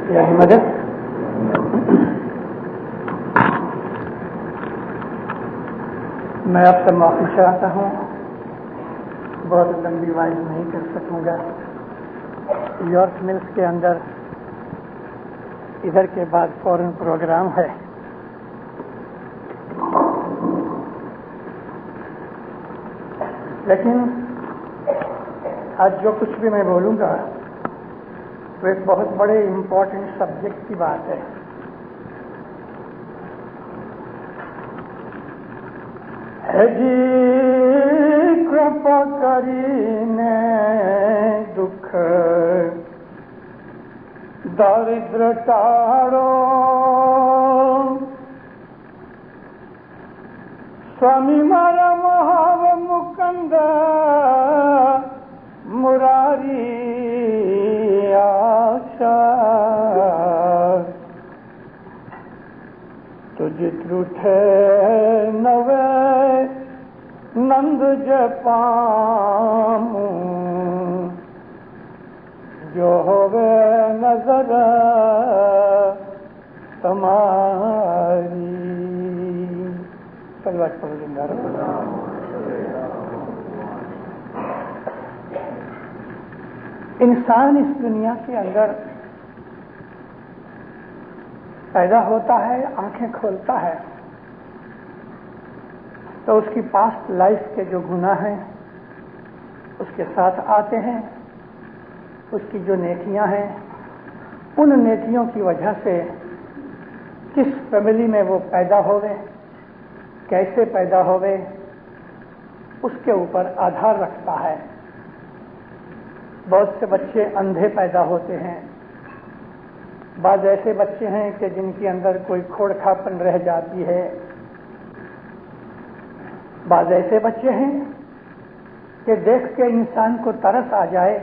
یعنی مدد میں آپ سے معافی چاہتا ہوں، بہت لمبی وائز نہیں کر سکوں گا۔ یارک ملز کے اندر ادھر کے بعد فوراً پروگرام ہے، لیکن آج جو کچھ بھی میں بولوں گا وہ ایک بہت بڑے امپورٹنٹ سبجیکٹ کی بات ہے۔ جی کرپا کرینے دکھ داردر ٹاڑو، سوامی مارا مہاو مکند مراری آشا، تجھ تروٹھے نوے نند جپام، جو ہوئے نظر تمہاری۔ صلوات پڑھو زندہ رہو۔ انسان اس دنیا کے اندر پیدا ہوتا ہے، آنکھیں کھولتا ہے تو اس کی پاسٹ لائف کے جو گناہ ہیں اس کے ساتھ آتے ہیں، اس کی جو نیکیاں ہیں ان نیکیوں کی وجہ سے کس فیملی میں وہ پیدا ہوئے، کیسے پیدا ہوئے، اس کے اوپر آدھار رکھتا ہے۔ بہت سے بچے اندھے پیدا ہوتے ہیں، بعض ایسے بچے ہیں کہ جن کے اندر کوئی کھوڑ کھاپن رہ جاتی ہے، بعض ایسے بچے ہیں کہ دیکھ کے انسان کو ترس آ جائے۔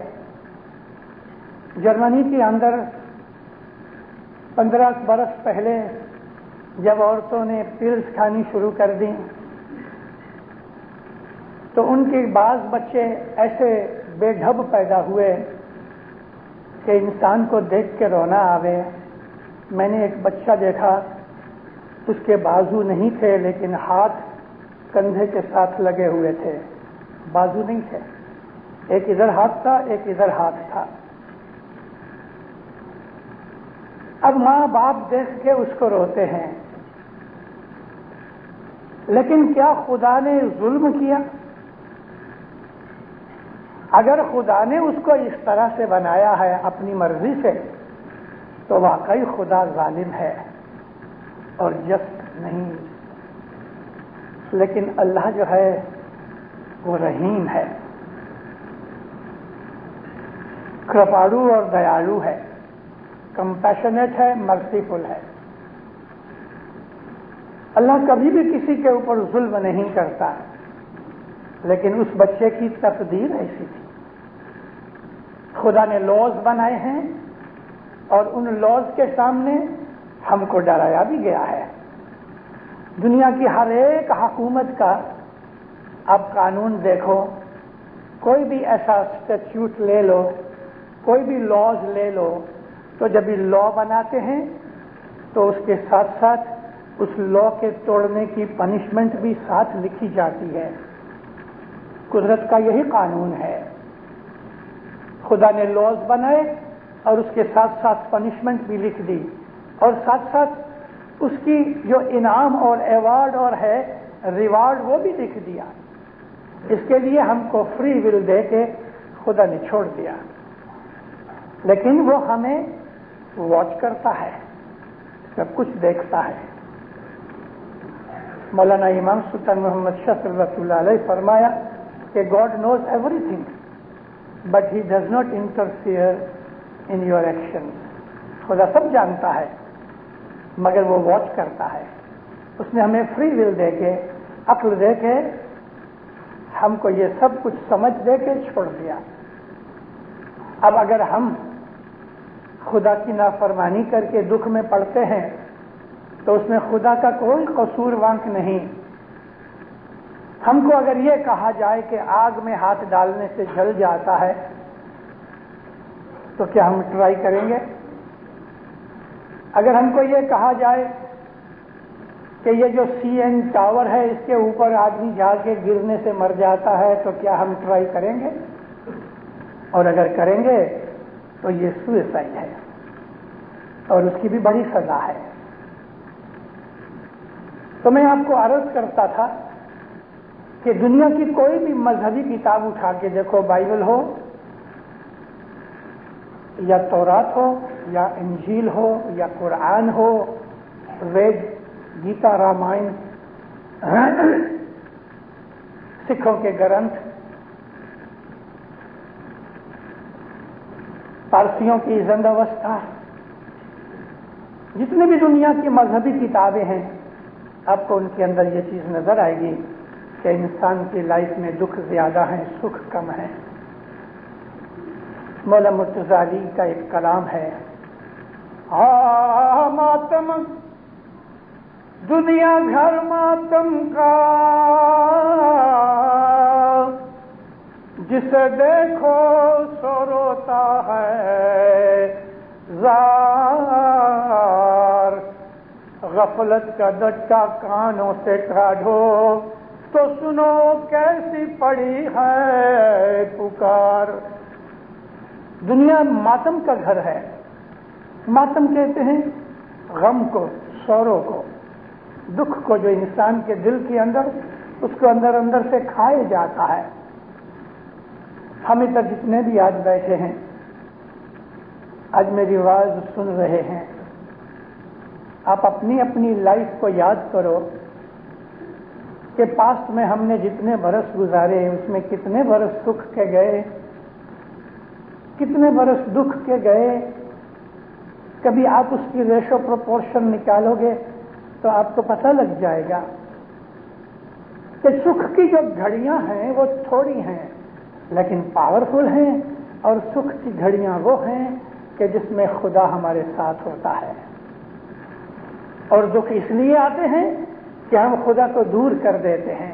جرمنی کے اندر 15 برس پہلے جب عورتوں نے پلز کھانی شروع کر دی تو ان کے بعض بچے ایسے بے ڈھب پیدا ہوئے کہ انسان کو دیکھ کے رونا آوے۔ میں نے ایک بچہ دیکھا، اس کے بازو نہیں تھے لیکن ہاتھ کندھے کے ساتھ لگے ہوئے تھے، بازو نہیں تھے، ایک ادھر ہاتھ تھا ایک ادھر ہاتھ تھا۔ اب ماں باپ دیکھ کے اس کو روتے ہیں، لیکن کیا خدا نے ظلم کیا؟ اگر خدا نے اس کو اس طرح سے بنایا ہے اپنی مرضی سے تو واقعی خدا ظالم ہے اور جسٹ نہیں، لیکن اللہ جو ہے وہ رحیم ہے، کرپاڑو اور دیالو ہے، کمپیشنیٹ ہے، مرسیفل ہے۔ اللہ کبھی بھی کسی کے اوپر ظلم نہیں کرتا، لیکن اس بچے کی تقدیر ایسی تھی۔ خدا نے لاز بنائے ہیں اور ان لاز کے سامنے ہم کو ڈرایا بھی گیا ہے۔ دنیا کی ہر ایک حکومت کا اب قانون دیکھو، کوئی بھی ایسا اسٹیچیوٹ لے لو، کوئی بھی لاز لے لو، تو جب یہ لا بناتے ہیں تو اس کے ساتھ ساتھ اس لا کے توڑنے کی پنشمنٹ بھی ساتھ لکھی جاتی ہے۔ قدرت کا یہی قانون ہے، خدا نے لاز بنائے اور اس کے ساتھ ساتھ پنشمنٹ بھی لکھ دی، اور ساتھ ساتھ اس کی جو انعام اور ایوارڈ اور ہے ریوارڈ وہ بھی لکھ دیا۔ اس کے لیے ہم کو فری ول دے کے خدا نے چھوڑ دیا، لیکن وہ ہمیں واچ کرتا ہے، سب کچھ دیکھتا ہے۔ مولانا امام سلطان محمد شاہ رحمۃ اللہ علیہ فرمایا کہ God knows every thing but he does not interfere in your action. خدا سب جانتا ہے مگر وہ واچ کرتا ہے۔ اس نے ہمیں فری ول دے کے، عقل دے کے، ہم کو یہ سب کچھ سمجھ دے کے چھوڑ دیا۔ اب اگر ہم خدا کی نافرمانی کر کے دکھ میں پڑتے ہیں تو اس میں خدا کا کوئی قصور وانک نہیں۔ ہم کو اگر یہ کہا جائے کہ آگ میں ہاتھ ڈالنے سے جل جاتا ہے تو کیا ہم ٹرائی کریں گے؟ اگر ہم کو یہ کہا جائے کہ یہ جو سی این ٹاور ہے اس کے اوپر آدمی جا کے گرنے سے مر جاتا ہے تو کیا ہم ٹرائی کریں گے؟ اور اگر کریں گے تو یہ سوئسائڈ ہے اور اس کی بھی بڑی سزا ہے۔ تو میں آپ کو عرض کرتا تھا کہ دنیا کی کوئی بھی مذہبی کتاب اٹھا کے دیکھو، بائبل ہو یا تورات ہو یا انجیل ہو یا قرآن ہو، وید، گیتا، رامائن، سکھوں کے گرنتھ، پارسیوں کی زند اوستھا، جتنی بھی دنیا کی مذہبی کتابیں ہیں، آپ کو ان کے اندر یہ چیز نظر آئے گی کہ انسان کی لائف میں دکھ زیادہ ہیں، سکھ کم ہے۔ مولا مرتضی علی کا ایک کلام ہے، ماتم دنیا گھر ماتم کا، جسے دیکھو سو روتا ہے زار، غفلت کا دٹا کانوں سے کاڑھو تو سنو کیسی پڑی ہے پکار۔ دنیا ماتم کا گھر ہے۔ ماتم کہتے ہیں غم کو، سورو کو، دکھ کو، جو انسان کے دل کے اندر اس کو اندر اندر سے کھائے جاتا ہے۔ ہم ادھر جتنے بھی آج بیٹھے ہیں، آج میری آواز سن رہے ہیں، آپ اپنی اپنی لائف کو یاد کرو کہ پاسٹ میں ہم نے جتنے برس گزارے اس میں کتنے برس سکھ کے گئے، کتنے برس دکھ کے گئے۔ کبھی آپ اس کی ریشو پروپورشن نکالو گے تو آپ کو پتہ لگ جائے گا کہ سکھ کی جو گھڑیاں ہیں وہ تھوڑی ہیں لیکن پاورفل ہیں، اور سکھ کی گھڑیاں وہ ہیں کہ جس میں خدا ہمارے ساتھ ہوتا ہے۔ اور دکھ اس لیے آتے ہیں کہ ہم خدا کو دور کر دیتے ہیں۔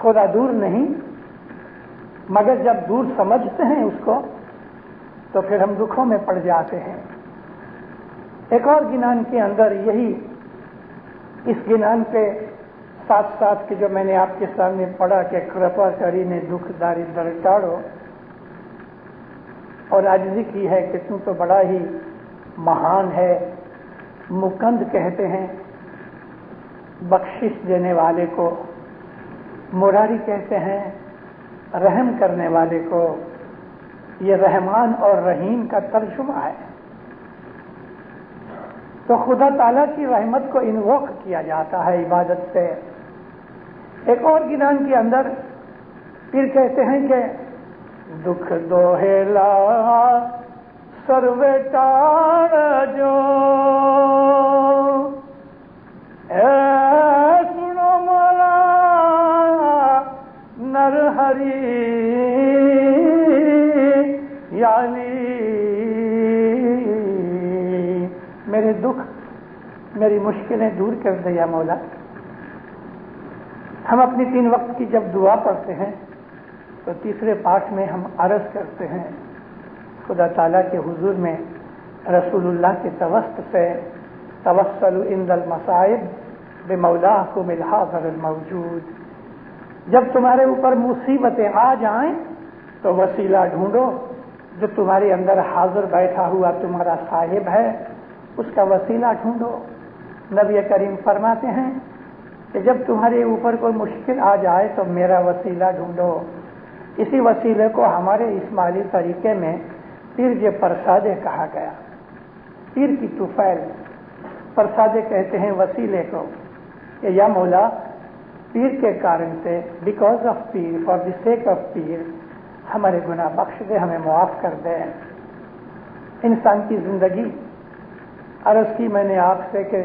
خدا دور نہیں، مگر جب دور سمجھتے ہیں اس کو تو پھر ہم دکھوں میں پڑ جاتے ہیں۔ ایک اور گنان کے اندر یہی، اس گنان کے ساتھ ساتھ کہ جو میں نے آپ کے سامنے پڑھا کہ کرپا کری نے دکھ داری در ٹاڑو، اور عاجزی کی ہے کہ تو تو بڑا ہی مہان ہے، مکند کہتے ہیں بخشش دینے والے کو، مراری کہتے ہیں رحم کرنے والے کو۔ یہ رحمان اور رحیم کا ترجمہ ہے۔ تو خدا تعالیٰ کی رحمت کو انووک کیا جاتا ہے عبادت سے۔ ایک اور گنان کے اندر پھر کہتے ہیں کہ دکھ دوہلا سروے ٹاڑ جو، اے سنو مولا نرہری یعنی میرے دکھ، میری مشکلیں دور کر دے یا مولا۔ ہم اپنی 3 وقت کی جب دعا پڑھتے ہیں تو تیسرے پارٹ میں ہم عرض کرتے ہیں خدا تعالیٰ کے حضور میں رسول اللہ کے توسط سے، توسل عند المصائب بمولاکم الحاضر الموجود۔ جب تمہارے اوپر مصیبتیں آ جائیں تو وسیلہ ڈھونڈو، جو تمہارے اندر حاضر بیٹھا ہوا تمہارا صاحب ہے اس کا وسیلہ ڈھونڈو۔ نبی کریم فرماتے ہیں کہ جب تمہارے اوپر کوئی مشکل آ جائے تو میرا وسیلہ ڈھونڈو۔ اسی وسیلے کو ہمارے اسماعیلی طریقے میں پیر پرسادے کہا گیا۔ پیر کی طفیل، پرسادے کہتے ہیں وسیلے کو کہ یا مولا پیر کے کارن سے، بیکاز آف پیر، فار دی سیک آف پیر، ہمارے گناہ بخش دے، ہمیں معاف کر دے۔ انسان کی زندگی، عرض کی میں نے آپ سے کہ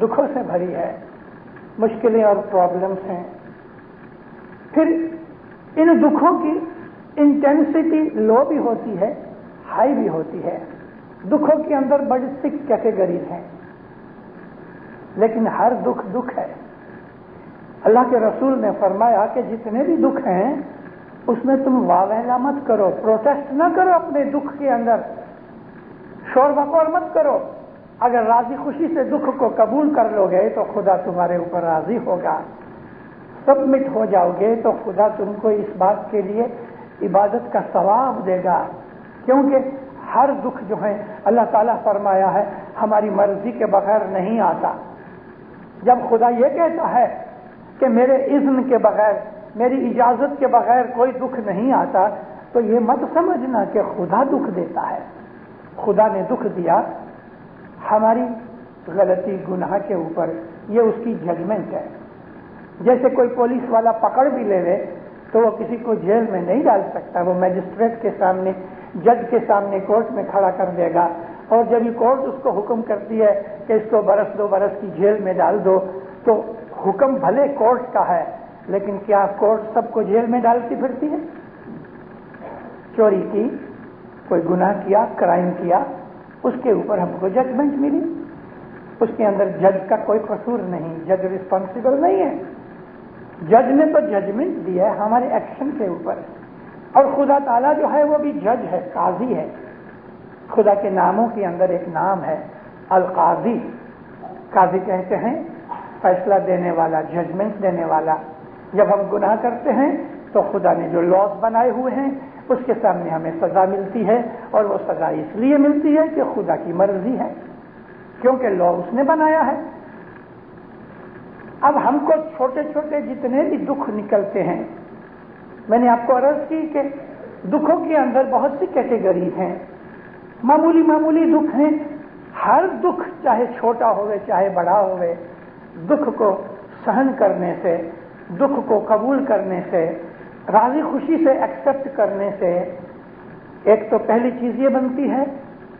دکھوں سے بھری ہے، مشکلیں اور پرابلمس ہیں۔ پھر ان دکھوں کی انٹینسٹی لو بھی ہوتی ہے، ہائی بھی ہوتی ہے۔ دکھوں کے اندر بڑی 6 کیٹیگریز ہیں، لیکن ہر دکھ دکھ ہے۔ اللہ کے رسول نے فرمایا کہ جتنے بھی دکھ ہیں اس میں تم واویلا مت کرو، پروٹیسٹ نہ کرو، اپنے دکھ کے اندر شور بکور مت کرو، اگر راضی خوشی سے دکھ کو قبول کر لو گے تو خدا تمہارے اوپر راضی ہوگا، سبمٹ ہو جاؤ گے تو خدا تم کو اس بات کے لیے عبادت کا ثواب دے گا، کیونکہ ہر دکھ جو ہے اللہ تعالیٰ فرمایا ہے ہماری مرضی کے بغیر نہیں آتا۔ جب خدا یہ کہتا ہے کہ میرے اذن کے بغیر، میری اجازت کے بغیر کوئی دکھ نہیں آتا، تو یہ مت سمجھنا کہ خدا دکھ دیتا ہے۔ خدا نے دکھ دیا ہماری غلطی گناہ کے اوپر، یہ اس کی ججمنٹ ہے۔ جیسے کوئی پولیس والا پکڑ بھی لے لے تو وہ کسی کو جیل میں نہیں ڈال سکتا، وہ میجسٹریٹ کے سامنے، جج کے سامنے کورٹ میں کھڑا کر دے گا، اور جب یہ کورٹ اس کو حکم کرتی ہے کہ اس کو برس 2 برس کی جیل میں ڈال دو، تو حکم بھلے کورٹ کا ہے، لیکن کیا کورٹ سب کو جیل میں ڈالتی پھرتی ہے؟ چوری کی، کوئی گناہ کیا، کرائم کیا، اس کے اوپر ہم کو ججمنٹ ملی، اس کے اندر جج کا کوئی قصور نہیں، جج رسپانسبل نہیں ہے، جج نے تو ججمنٹ دی ہے ہمارے ایکشن کے اوپر۔ اور خدا تعالیٰ جو ہے وہ بھی جج ہے، قاضی ہے۔ خدا کے ناموں کے اندر ایک نام ہے القاضی۔ قاضی کہتے ہیں فیصلہ دینے والا، ججمنٹ دینے والا۔ جب ہم گناہ کرتے ہیں تو خدا نے جو لاز بنائے ہوئے ہیں اس کے سامنے ہمیں سزا ملتی ہے، اور وہ سزا اس لیے ملتی ہے کہ خدا کی مرضی ہے، کیونکہ لا اس نے بنایا ہے۔ اب ہم کو چھوٹے چھوٹے جتنے بھی دکھ نکلتے ہیں، میں نے آپ کو عرض کی کہ دکھوں کے اندر بہت سی کیٹیگریز ہیں، معمولی معمولی دکھ ہیں۔ ہر دکھ چاہے چھوٹا ہوئے چاہے بڑا ہوئے، دکھ کو سہن کرنے سے، دکھ کو قبول کرنے سے، راضی خوشی سے ایکسپٹ کرنے سے، ایک تو پہلی چیز یہ بنتی ہے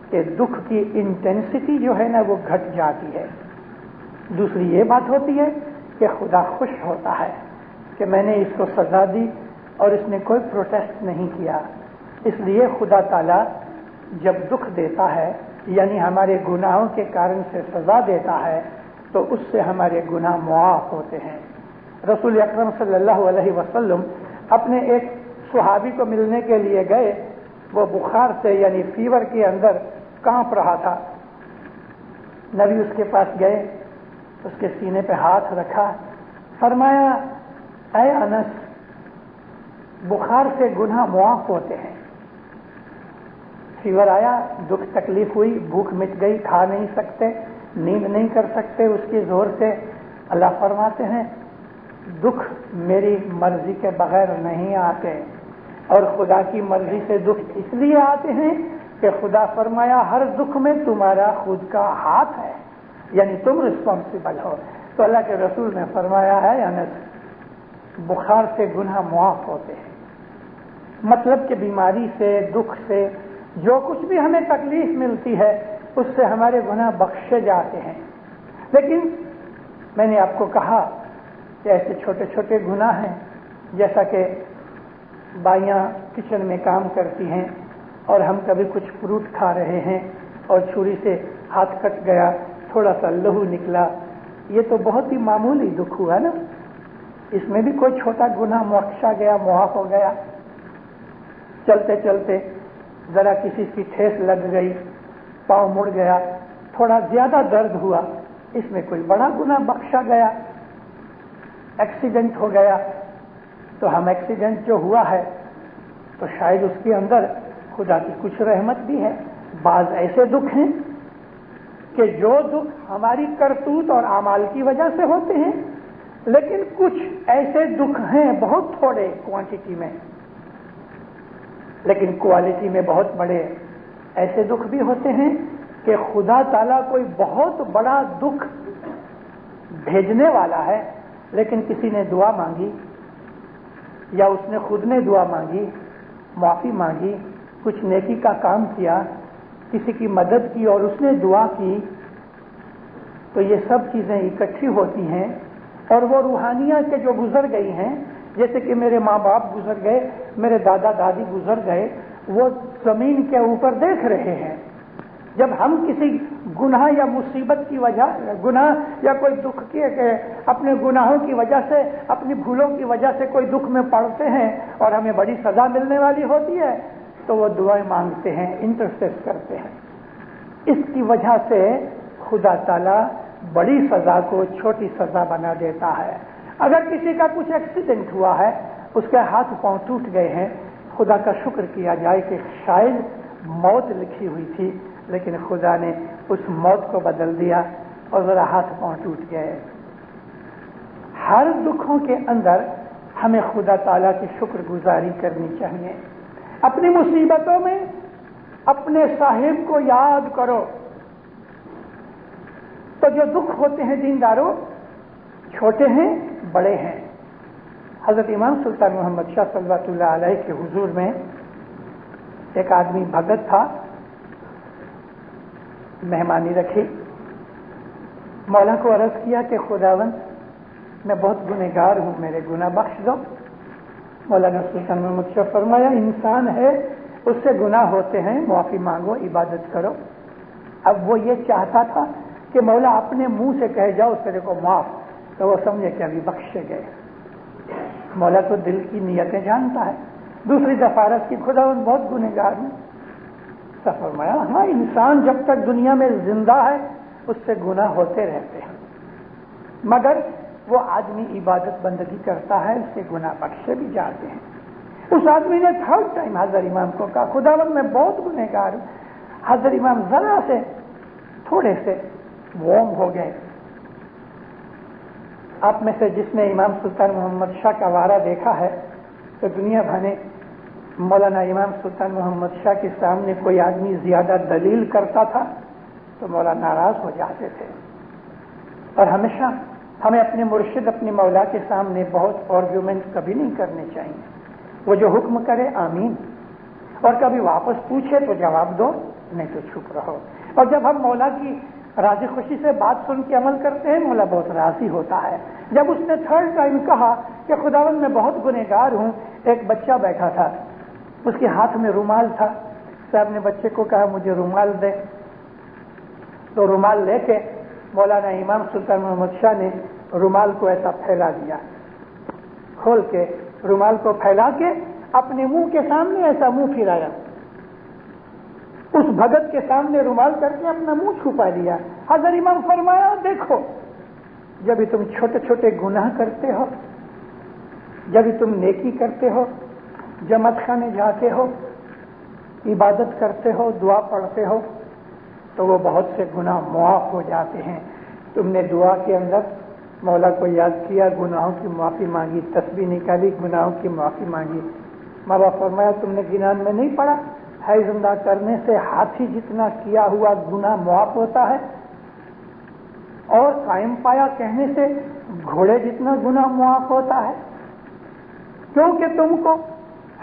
کہ دکھ کی انٹینسٹی جو ہے نا وہ گھٹ جاتی ہے۔ دوسری یہ بات ہوتی ہے کہ خدا خوش ہوتا ہے کہ میں نے اس کو سزا دی اور اس نے کوئی پروٹیسٹ نہیں کیا۔ اس لیے خدا تعالیٰ جب دکھ دیتا ہے، یعنی ہمارے گناہوں کے کارن سے سزا دیتا ہے، تو اس سے ہمارے گناہ معاف ہوتے ہیں۔ رسول اکرم صلی اللہ علیہ وسلم اپنے ایک صحابی کو ملنے کے لیے گئے، وہ بخار سے یعنی فیور کے اندر کانپ رہا تھا۔ نبی اس کے پاس گئے، اس کے سینے پہ ہاتھ رکھا، فرمایا اے انس، بخار سے گناہ معاف ہوتے ہیں۔ فیور آیا، دکھ تکلیف ہوئی، بھوک مٹ گئی، کھا نہیں سکتے، نیند نہیں کر سکتے اس کے زور سے، اللہ فرماتے ہیں دکھ میری مرضی کے بغیر نہیں آتے، اور خدا کی مرضی سے دکھ اس لیے آتے ہیں کہ خدا فرمایا ہر دکھ میں تمہارا خود کا ہاتھ ہے، یعنی تم رسپانسبل ہو۔ تو اللہ کے رسول نے فرمایا ہے انس، بخار سے گناہ معاف ہوتے ہیں، مطلب کہ بیماری سے، دکھ سے، جو کچھ بھی ہمیں تکلیف ملتی ہے اس سے ہمارے گناہ بخشے جاتے ہیں۔ لیکن میں نے آپ کو کہا کہ ایسے چھوٹے چھوٹے گناہ ہیں، جیسا کہ بائیاں کچن میں کام کرتی ہیں اور ہم کبھی کچھ فروٹ کھا رہے ہیں اور چھری سے ہاتھ کٹ گیا، تھوڑا سا لہو نکلا، یہ تو بہت ہی معمولی دکھ ہوا نا، اس میں بھی کوئی چھوٹا گناہ بخشا گیا، معاف ہو گیا۔ چلتے چلتے ذرا کسی کی ٹھیس لگ گئی، پاؤں مڑ گیا، تھوڑا زیادہ درد ہوا، اس میں کوئی بڑا گناہ بخشا گیا۔ ایکسیڈنٹ ہو گیا تو ہم ایکسیڈنٹ جو ہوا ہے تو شاید اس کے اندر خدا کی کچھ رحمت بھی ہے۔ بعض ایسے دکھ ہیں کہ جو دکھ ہماری کرتوت اور اعمال کی وجہ سے ہوتے ہیں، لیکن کچھ ایسے دکھ ہیں بہت تھوڑے کوانٹٹی میں لیکن کوالٹی میں بہت بڑے، ایسے دکھ بھی ہوتے ہیں کہ خدا تعالیٰ کوئی بہت بڑا دکھ بھیجنے والا ہے، لیکن کسی نے دعا مانگی یا اس نے خود نے دعا مانگی، معافی مانگی، کچھ نیکی کا کام کیا، کسی کی مدد کی اور اس نے دعا کی، تو یہ سب چیزیں اکٹھی ہوتی ہیں اور وہ روحانیت کے جو گزر گئی ہیں، جیسے کہ میرے ماں باپ گزر گئے، میرے دادا دادی گزر گئے، وہ زمین کے اوپر دیکھ رہے ہیں۔ جب ہم کسی گناہ یا مصیبت کی وجہ، گناہ یا کوئی دکھ کے اپنے گناہوں کی وجہ سے، اپنی بھولوں کی وجہ سے کوئی دکھ میں پڑتے ہیں اور ہمیں بڑی سزا ملنے والی ہوتی ہے، تو وہ دعائیں مانگتے ہیں، انٹرسیس کرتے ہیں۔ اس کی وجہ سے خدا تعالی بڑی سزا کو چھوٹی سزا بنا دیتا ہے. اگر کسی کا کچھ ایکسیڈنٹ ہوا ہے، اس کے ہاتھ پاؤں ٹوٹ گئے ہیں، خدا کا شکر کیا جائے کہ شاید موت لکھی ہوئی تھی لیکن خدا نے اس موت کو بدل دیا اور ذرا ہاتھ پاؤں ٹوٹ گئے. ہر دکھوں کے اندر ہمیں خدا تعالیٰ کی شکر گزاری کرنی چاہیے. اپنی مصیبتوں میں اپنے صاحب کو یاد کرو. تو جو دکھ ہوتے ہیں دینداروں، چھوٹے ہیں بڑے ہیں. حضرت امام سلطان محمد شاہ صلی اللہ علیہ کے حضور میں ایک آدمی بھگت تھا، مہمانی رکھی، مولا کو عرض کیا کہ خداوند میں بہت گنہگار ہوں، میرے گناہ بخش دو. مولانا سلطان محمد شاہ فرمایا انسان ہے، اس سے گناہ ہوتے ہیں، معافی مانگو، عبادت کرو. اب وہ یہ چاہتا تھا کہ مولا اپنے منہ سے کہہ جاؤ تیرے کو معاف، تو وہ سمجھے کہ ابھی بخشے گئے. مولا تو دل کی نیتیں جانتا ہے. دوسری دفعہ عرض کی خداوند بہت گنہگار ہوں. تو فرمایا ہاں، انسان جب تک دنیا میں زندہ ہے اس سے گناہ ہوتے رہتے ہیں، مگر وہ آدمی عبادت بندگی کرتا ہے، اس کے گناہ بخشے بھی جاتے ہیں. اس آدمی نے تھرڈ ٹائم حضرت امام کو کہا خداوند میں بہت گنہگار ہوں. حضرت امام ذرا سے تھوڑے سے وارم ہو گئے. آپ میں سے جس نے امام سلطان محمد شاہ کا وارہ دیکھا ہے تو دنیا بھر میں مولانا امام سلطان محمد شاہ کے سامنے کوئی آدمی زیادہ دلیل کرتا تھا تو مولا ناراض ہو جاتے تھے. اور ہمیشہ ہمیں اپنے مرشد اپنے مولا کے سامنے بہت آرگیومنٹ کبھی نہیں کرنے چاہیے. وہ جو حکم کرے آمین، اور کبھی واپس پوچھے تو جواب دو، نہیں تو چھپ رہو. اور جب ہم مولا کی راضی خوشی سے بات سن کے عمل کرتے ہیں مولا بہت راضی ہوتا ہے. جب اس نے تھرڈ ٹائم کہا کہ خداوند میں بہت گنہگار ہوں، ایک بچہ بیٹھا تھا، اس کے ہاتھ میں رومال تھا. صاحب نے بچے کو کہا مجھے رومال دے. تو رومال لے کے مولانا امام سلطان محمد شاہ نے رومال کو ایسا پھیلا دیا، کھول کے رومال کو پھیلا کے اپنے منہ کے سامنے ایسا منہ پھرایا. اس بھگت کے سامنے رومال کر کے اپنا منہ چھپا دیا. حضرت امام فرمایا دیکھو، جب بھی تم چھوٹے چھوٹے گناہ کرتے ہو، جب بھی تم نیکی کرتے ہو، جماعت خانے جاتے ہو، عبادت کرتے ہو، دعا پڑھتے ہو، تو وہ بہت سے گناہ معاف ہو جاتے ہیں. تم نے دعا کے اندر مولا کو یاد کیا، گناہوں کی معافی مانگی، تسبیح نکالی، گناہوں کی معافی مانگی. ماں باپ فرمایا تم نے گنان میں نہیں پڑھا ہے زندہ کرنے سے ہاتھی جتنا کیا ہوا گناہ معاف ہوتا ہے، اور قائم پایا کہنے سے گھوڑے جتنا گناہ معاف ہوتا ہے. کیونکہ تم کو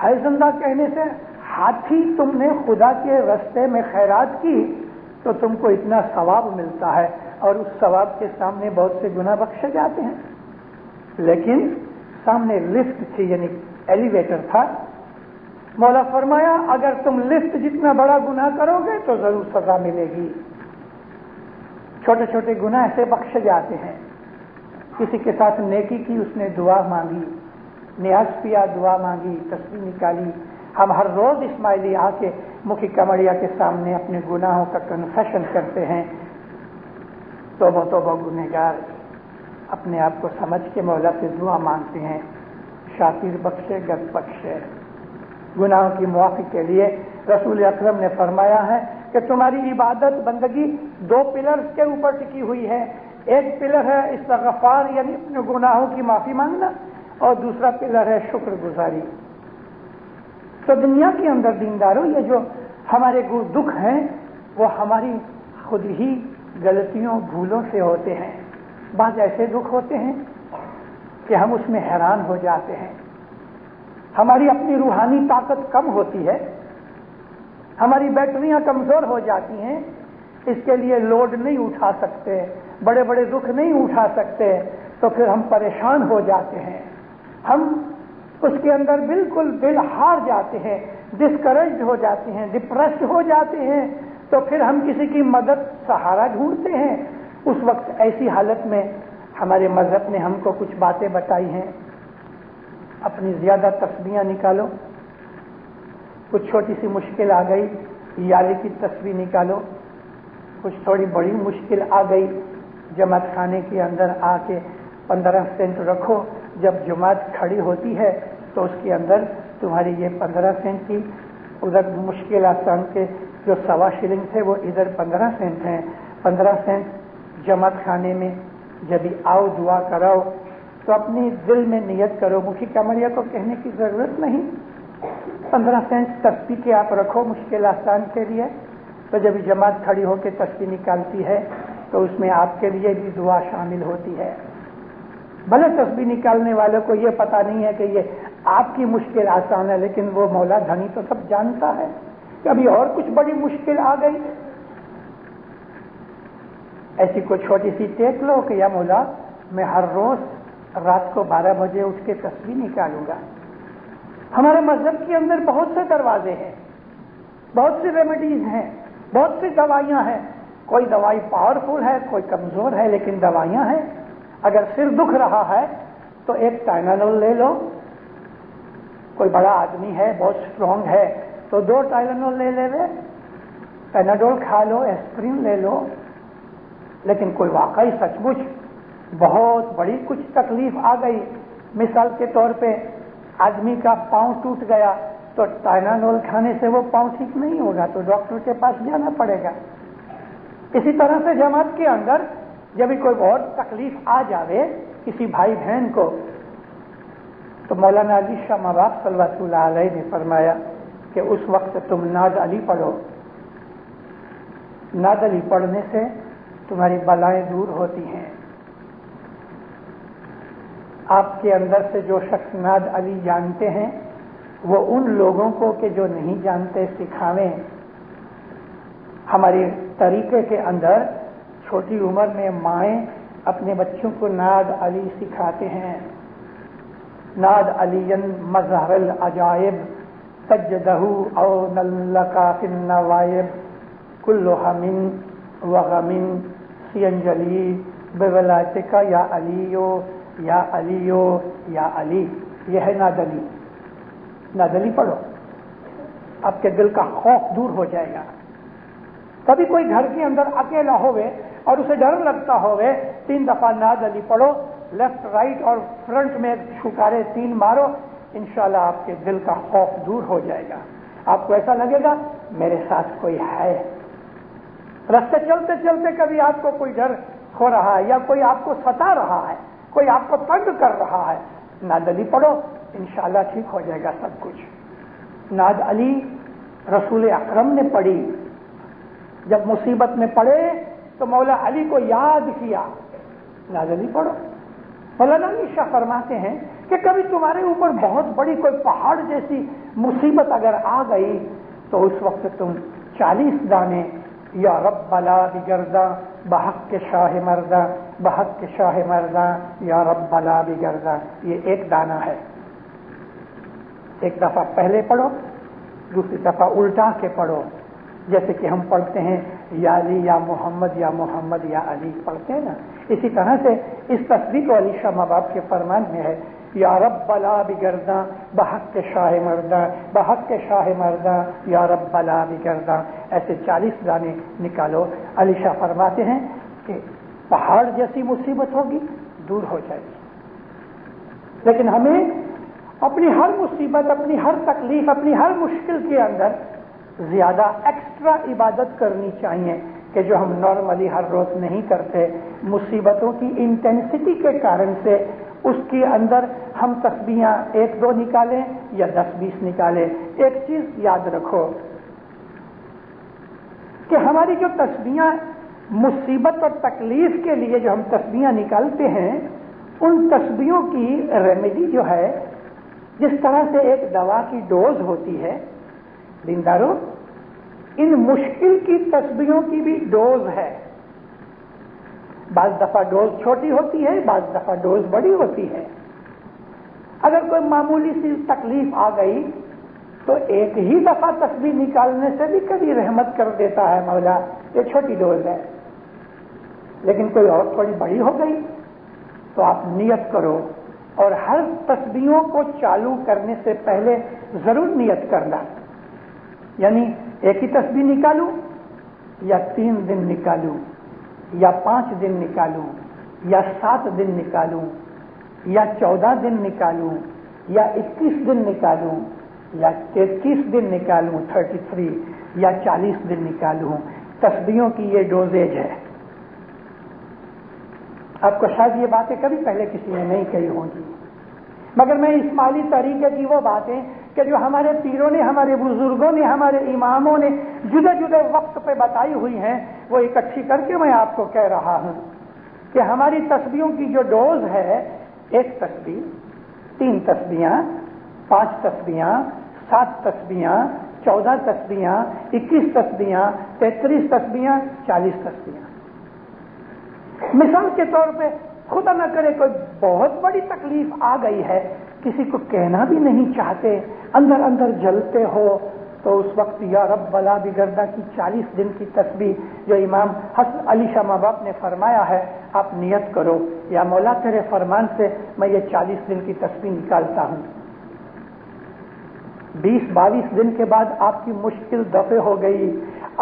ہے زندہ کہنے سے ہاتھی تم نے خدا کے رستے میں خیرات کی تو تم کو اتنا ثواب ملتا ہے، اور اس ثواب کے سامنے بہت سے گناہ بخشے جاتے ہیں. لیکن سامنے لفٹ تھی، یعنی ایلیویٹر تھا. مولا فرمایا اگر تم لفٹ جتنا بڑا گناہ کرو گے تو ضرور سزا ملے گی. چھوٹے چھوٹے گناہ ایسے بخشے جاتے ہیں. کسی کے ساتھ نیکی کی، اس نے دعا مانگی، نیاز پیا، دعا مانگی، تسبیح نکالی. ہم ہر روز اسماعیلی آ کے مکھی کمڑیا کے سامنے اپنے گناہوں کا کنفیشن کرتے ہیں. توبہ توبہ گنہگار اپنے آپ کو سمجھ کے مولا سے دعا مانگتے ہیں، شاکر بخشے گد بخشے. گناہوں کی معافی کے لیے رسول اکرم نے فرمایا ہے کہ تمہاری عبادت بندگی دو پلر کے اوپر ٹکی ہوئی ہے. ایک پلر ہے استغفار یعنی اپنے گناہوں کی معافی مانگنا، اور دوسرا پلر ہے شکر گزاری. تو دنیا کے اندر دینداروں یہ جو ہمارے دکھ ہیں وہ ہماری خود ہی غلطیوں بھولوں سے ہوتے ہیں. بعض ایسے دکھ ہوتے ہیں کہ ہم اس میں حیران ہو جاتے ہیں. ہماری اپنی روحانی طاقت کم ہوتی ہے، ہماری بیٹریاں کمزور ہو جاتی ہیں، اس کے لیے لوڈ نہیں اٹھا سکتے، بڑے بڑے دکھ نہیں اٹھا سکتے، تو پھر ہم پریشان ہو جاتے ہیں. ہم اس کے اندر بالکل دل ہار جاتے ہیں، ڈسکریجڈ ہو جاتے ہیں، ڈپریسڈ ہو جاتے ہیں. تو پھر ہم کسی کی مدد سہارا ڈھونڈتے ہیں. اس وقت ایسی حالت میں ہمارے مذہب نے ہم کو کچھ باتیں بتائی ہیں. اپنی زیادہ تسبیحاں نکالو. کچھ چھوٹی سی مشکل آ گئی، یالی کی تسبیح نکالو. کچھ تھوڑی بڑی مشکل آ گئی، جماعت خانے کے اندر آ کے 15 سینٹ رکھو، جب جماعت کھڑی ہوتی ہے تو اس کے اندر تمہاری یہ 15 سینٹ تھی، ادھر مشکل آسان کے جو 1.25 شلنگ تھے وہ ادھر 15 سینٹ ہیں، 15 سینٹ جماعت خانے میں جب آؤ دعا کراؤ تو اپنی دل میں نیت کرو، مفتی کامریا کو کہنے کی ضرورت نہیں، 15 سینٹ تسبیح کے آپ رکھو مشکل آسان کے لیے، تو جب جماعت کھڑی ہو کے تسبیح نکالتی ہے تو اس میں آپ کے لیے بھی دعا شامل ہوتی ہے۔ بھلے تسبیح نکالنے والوں کو یہ پتا نہیں ہے کہ یہ آپ کی مشکل آسان ہے، لیکن وہ مولا دھنی تو سب جانتا ہے کہ ابھی اور کچھ بڑی مشکل آ گئی۔ ایسی کوئی چھوٹی سی ٹیک لو کہ یا مولا میں ہر روز رات کو 12 بجے اٹھ کے تسبیح نکالوں گا۔ ہمارے مذہب کے اندر بہت سے دروازے ہیں، بہت سی ریمیڈیز ہیں، بہت سی دوائیاں ہیں، کوئی دوائی پاورفل ہے، کوئی کمزور ہے، لیکن دوائیاں ہیں۔ اگر سر دکھ رہا ہے تو ایک ٹائلانول لے لو، کوئی بڑا آدمی ہے بہت اسٹرانگ ہے تو 2 ٹائلانول لے لے، پیناڈول کھا لو، ایسپرین لے لو۔ لیکن کوئی واقعی سچ مچ بہت بڑی کچھ تکلیف آ گئی، مثال کے طور پہ آدمی کا پاؤں ٹوٹ گیا تو ٹائلانول کھانے سے وہ پاؤں ٹھیک نہیں ہوگا تو ڈاکٹر کے پاس جانا پڑے گا۔ اسی طرح سے جماعت کے اندر جب کوئی بہت تکلیف آ جاوے کسی بھائی بہن کو تو مولانا علی شاہ مباب صلی اللہ علیہ نے فرمایا کہ اس وقت تم ناد علی پڑھو، ناد علی پڑھنے سے تمہاری بلائیں دور ہوتی ہیں۔ آپ کے اندر سے جو شخص ناد علی جانتے ہیں وہ ان لوگوں کو کہ جو نہیں جانتے سکھاویں۔ ہماری طریقے کے اندر چھوٹی عمر میں مائیں اپنے بچوں کو ناد علی سکھاتے ہیں۔ ناد علی مظہر العجائب سجدہ او نلقا فی النوائب کل ہم وغم سینجلی بولایتک یا علیو یا علیو یا علی۔ یہ ہے ناد علی۔ ناد علی پڑھو، آپ کے دل کا خوف دور ہو جائے گا۔ کبھی کوئی گھر کے اندر اکیلا ہوئے اور اسے ڈر لگتا ہوئے 3 دفعہ ناد علی پڑھو، لیفٹ رائٹ اور فرنٹ میں شکارے 3 مارو، انشاءاللہ آپ کے دل کا خوف دور ہو جائے گا۔ آپ کو ایسا لگے گا میرے ساتھ کوئی ہے۔ راستے چلتے چلتے کبھی آپ کو کوئی ڈر ہو رہا ہے یا کوئی آپ کو ستا رہا ہے، کوئی آپ کو تنگ کر رہا ہے، ناد علی پڑھو، انشاءاللہ ٹھیک ہو جائے گا سب کچھ۔ ناد علی رسول اکرم نے پڑھی، جب مصیبت میں پڑے تو مولا علی کو یاد کیا، ناد علی پڑھو۔ مولانا علی شاہ فرماتے ہیں کہ کبھی تمہارے اوپر بہت بڑی کوئی پہاڑ جیسی مصیبت اگر آ گئی تو اس وقت تم 40 دانے یا رب بلا بگرداں بحق کے شاہ مرداں بحق کے شاہ مرداں یا رب بلا بگرداں، یہ ایک دانہ ہے۔ ایک دفعہ پہلے پڑھو، دوسری دفعہ الٹا کے پڑھو، جیسے کہ ہم پڑھتے ہیں یا علی یا محمد یا محمد یا علی پڑھتے ہیں نا، اسی طرح سے اس تصدیق کو علی شاہ مباب کے فرمان میں ہے یا رب بلا بگرداں بحق کے شاہ مرداں بحق کے شاہ مرداں یا رب بلا بگرداں، ایسے 40 دانے نکالو۔ علی شاہ فرماتے ہیں کہ پہاڑ جیسی مصیبت ہوگی دور ہو جائے گی، لیکن ہمیں اپنی ہر مصیبت، اپنی ہر تکلیف، اپنی ہر مشکل کے اندر زیادہ ایکسٹرا عبادت کرنی چاہیے کہ جو ہم نارملی ہر روز نہیں کرتے۔ مصیبتوں کی انٹینسٹی کے کارن سے اس کے اندر ہم تسبیحاں 1-2 نکالیں یا 10-20 نکالیں۔ ایک چیز یاد رکھو کہ ہماری جو تسبیحاں مصیبت اور تکلیف کے لیے جو ہم تسبیحاں نکالتے ہیں، ان تسبیحوں کی ریمیڈی جو ہے، جس طرح سے ایک دوا کی ڈوز ہوتی ہے، دینداروں ان مشکل کی تسبیحوں کی بھی ڈوز ہے۔ بعض دفعہ ڈوز چھوٹی ہوتی ہے، بعض دفعہ ڈوز بڑی ہوتی ہے۔ اگر کوئی معمولی سی تکلیف آ گئی تو ایک ہی دفعہ تسبیح نکالنے سے بھی کبھی رحمت کر دیتا ہے مولا، یہ چھوٹی ڈوز ہے۔ لیکن کوئی اور تھوڑی بڑی ہو گئی تو آپ نیت کرو، اور ہر تسبیحوں کو چالو کرنے سے پہلے ضرور نیت کرنا، یعنی ایک ہی تسبیح نکالوں یا 3 دن نکالوں یا 5 دن نکالوں یا 7 دن نکالوں یا 14 دن نکالوں یا 21 دن نکالوں یا 33 دن نکالوں 33 یا 40 دن نکالوں، تسبیحوں کی یہ ڈوزیج ہے۔ آپ کو شاید یہ باتیں کبھی پہلے کسی نے نہیں کہی ہوں گی، مگر میں اسماعیلی طریقے کی وہ باتیں کہ جو ہمارے پیروں نے، ہمارے بزرگوں نے، ہمارے اماموں نے جدے جدے وقت پہ بتائی ہوئی ہیں، وہ اکٹھی کر کے میں آپ کو کہہ رہا ہوں کہ ہماری تسبیحوں کی جو ڈوز ہے، 1 تسبیح، 3 تسبیحاں، 5 تسبیحاں، 7 تسبیحاں، 14 تسبیحاں، 21 تسبیحاں، 33 تسبیحاں، 40 تسبیحاں۔ مثال کے طور پہ خدا نہ کرے کوئی بہت بڑی تکلیف آ گئی ہے، کسی کو کہنا بھی نہیں چاہتے، اندر اندر جلتے ہو، تو اس وقت یا رب بلا بگردہ کی 40 دن کی تسبیح جو امام حسن علی شاہ ماں باپ نے فرمایا ہے، آپ نیت کرو، یا مولا تیرے فرمان سے میں یہ 40 دن کی تسبیح نکالتا ہوں۔ 20-22 دن کے بعد آپ کی مشکل دفع ہو گئی،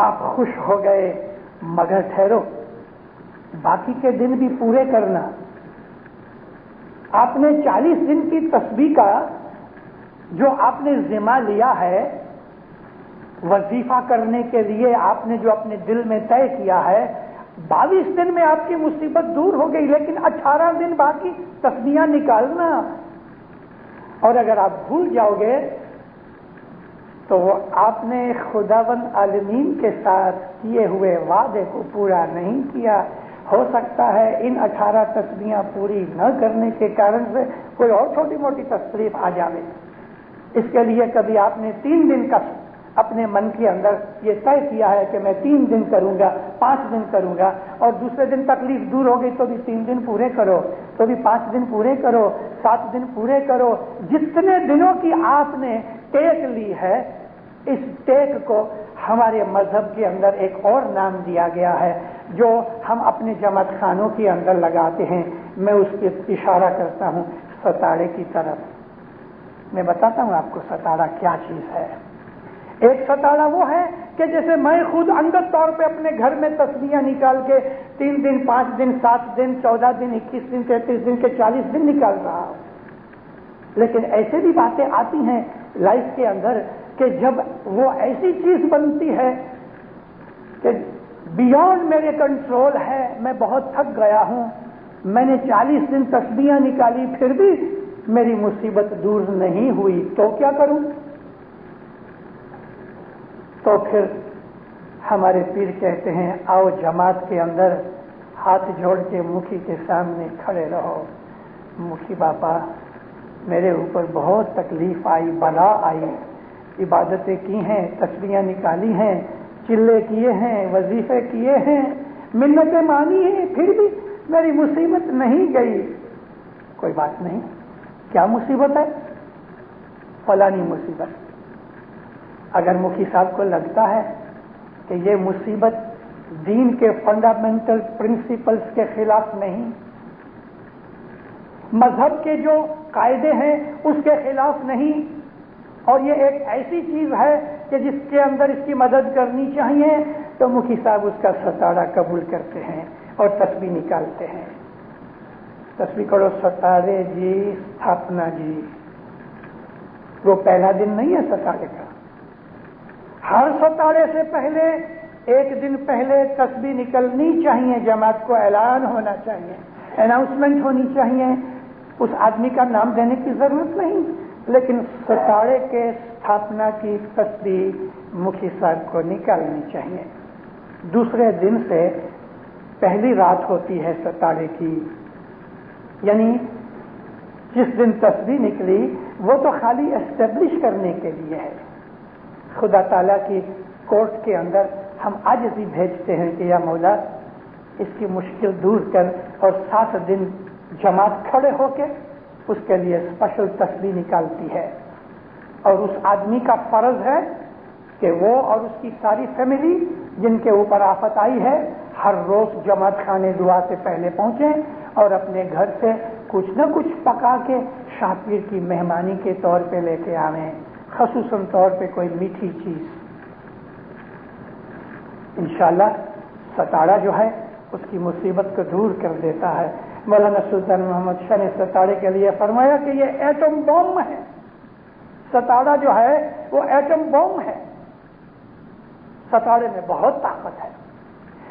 آپ خوش ہو گئے، مگر ٹھہرو، باقی کے دن بھی پورے کرنا۔ آپ نے 40 دن کی تسبیح کا جو آپ نے ذمہ لیا ہے، وظیفہ کرنے کے لیے آپ نے جو اپنے دل میں طے کیا ہے، 22 دن میں آپ کی مصیبت دور ہو گئی، لیکن 18 دن باقی تسبیحاں نکالنا، اور اگر آپ بھول جاؤ گے تو وہ آپ نے خداوند عالمین کے ساتھ کیے ہوئے وعدے کو پورا نہیں کیا۔ ہو سکتا ہے ان 18 تسبیحاں پوری نہ کرنے کے کارن سے کوئی اور چھوٹی موٹی تکلیف آ جائے۔ اس کے لیے کبھی آپ نے 3 دن کا اپنے من کے اندر یہ طے کیا ہے کہ میں 3 دن کروں گا، 5 دن کروں گا، اور دوسرے دن تکلیف دور ہو گئی تو بھی 3 دن پورے کرو، تو بھی 5 دن پورے کرو، 7 دن پورے کرو۔ جتنے دنوں کی آپ نے ٹیک لی ہے، اس ٹیک کو ہمارے مذہب کے اندر ایک اور نام دیا گیا ہے جو ہم اپنے جماعت خانوں کے اندر لگاتے ہیں۔ میں اس کے اشارہ کرتا ہوں ستاڑے کی طرف۔ میں بتاتا ہوں آپ کو ستاڑا کیا چیز ہے۔ ایک ستاڑا وہ ہے کہ جیسے میں خود انگت طور پہ اپنے گھر میں تسبیحاں نکال کے 3 دن، 5 دن، 7 دن، 14 دن، 21 دن، 33 دن کے 40 دن نکال رہا ہوں، لیکن ایسے بھی باتیں آتی ہیں لائف کے اندر کہ جب وہ ایسی چیز بنتی ہے کہ بیونڈ میرے کنٹرول ہے، میں بہت تھک گیا ہوں، میں نے 40 دن تسبیحاں نکالی پھر بھی میری مصیبت دور نہیں ہوئی، تو کیا کروں؟ تو پھر ہمارے پیر کہتے ہیں آؤ جماعت کے اندر ہاتھ جوڑ کے مکھی کے سامنے کھڑے رہو، مکھی باپا میرے اوپر بہت تکلیف آئی، بلا آئی، عبادتیں کی ہیں، تسبیحاں نکالی ہیں، چلے کیے ہیں، وظیفے کیے ہیں، منتیں مانی ہیں، پھر بھی میری مصیبت نہیں گئی۔ کوئی بات نہیں، کیا مصیبت ہے؟ فلانی مصیبت۔ اگر مکھی صاحب کو لگتا ہے کہ یہ مصیبت دین کے فنڈامنٹل پرنسپلز کے خلاف نہیں، مذہب کے جو قاعدے ہیں اس کے خلاف نہیں، اور یہ ایک ایسی چیز ہے کہ جس کے اندر اس کی مدد کرنی چاہیے، تو مکھی صاحب اس کا ستاڑا قبول کرتے ہیں اور تسبیح نکالتے ہیں۔ تسبیح کرو ستارے جی استھاپنا جی۔ وہ پہلا دن نہیں ہے ستارے کا، ہر ستارے سے پہلے 1 دن پہلے تسبیح نکلنی چاہیے، جماعت کو اعلان ہونا چاہیے، اناؤنسمنٹ ہونی چاہیے۔ اس آدمی کا نام دینے کی ضرورت نہیں، لیکن ستارے کے استھاپنا کی تسبیح مکھی صاحب کو نکالنی چاہیے۔ دوسرے دن سے پہلی رات ہوتی ہے ستارے کی، یعنی جس دن تسبیح نکلی وہ تو خالی اسٹیبلش کرنے کے لیے ہے۔ خدا تعالیٰ کی کورٹ کے اندر ہم عاجزی بھیجتے ہیں کہ یا مولا اس کی مشکل دور کر، اور 7 دن جماعت کھڑے ہو کے اس کے لیے اسپیشل تسبیح نکالتی ہے، اور اس آدمی کا فرض ہے کہ وہ اور اس کی ساری فیملی جن کے اوپر آفت آئی ہے ہر روز جماعت خانے دعا سے پہلے پہنچیں اور اپنے گھر سے کچھ نہ کچھ پکا کے شاہ پیر کی مہمانی کے طور پہ لے کے آویں، خصوصاً طور پہ کوئی میٹھی چیز۔ انشاءاللہ ستاڑا جو ہے اس کی مصیبت کو دور کر دیتا ہے. مولانا سلطان محمد شاہ نے ستاڑے کے لیے فرمایا کہ یہ ایٹم بم ہے. ستاڑا جو ہے وہ ایٹم بم ہے. ستاڑے میں بہت طاقت ہے،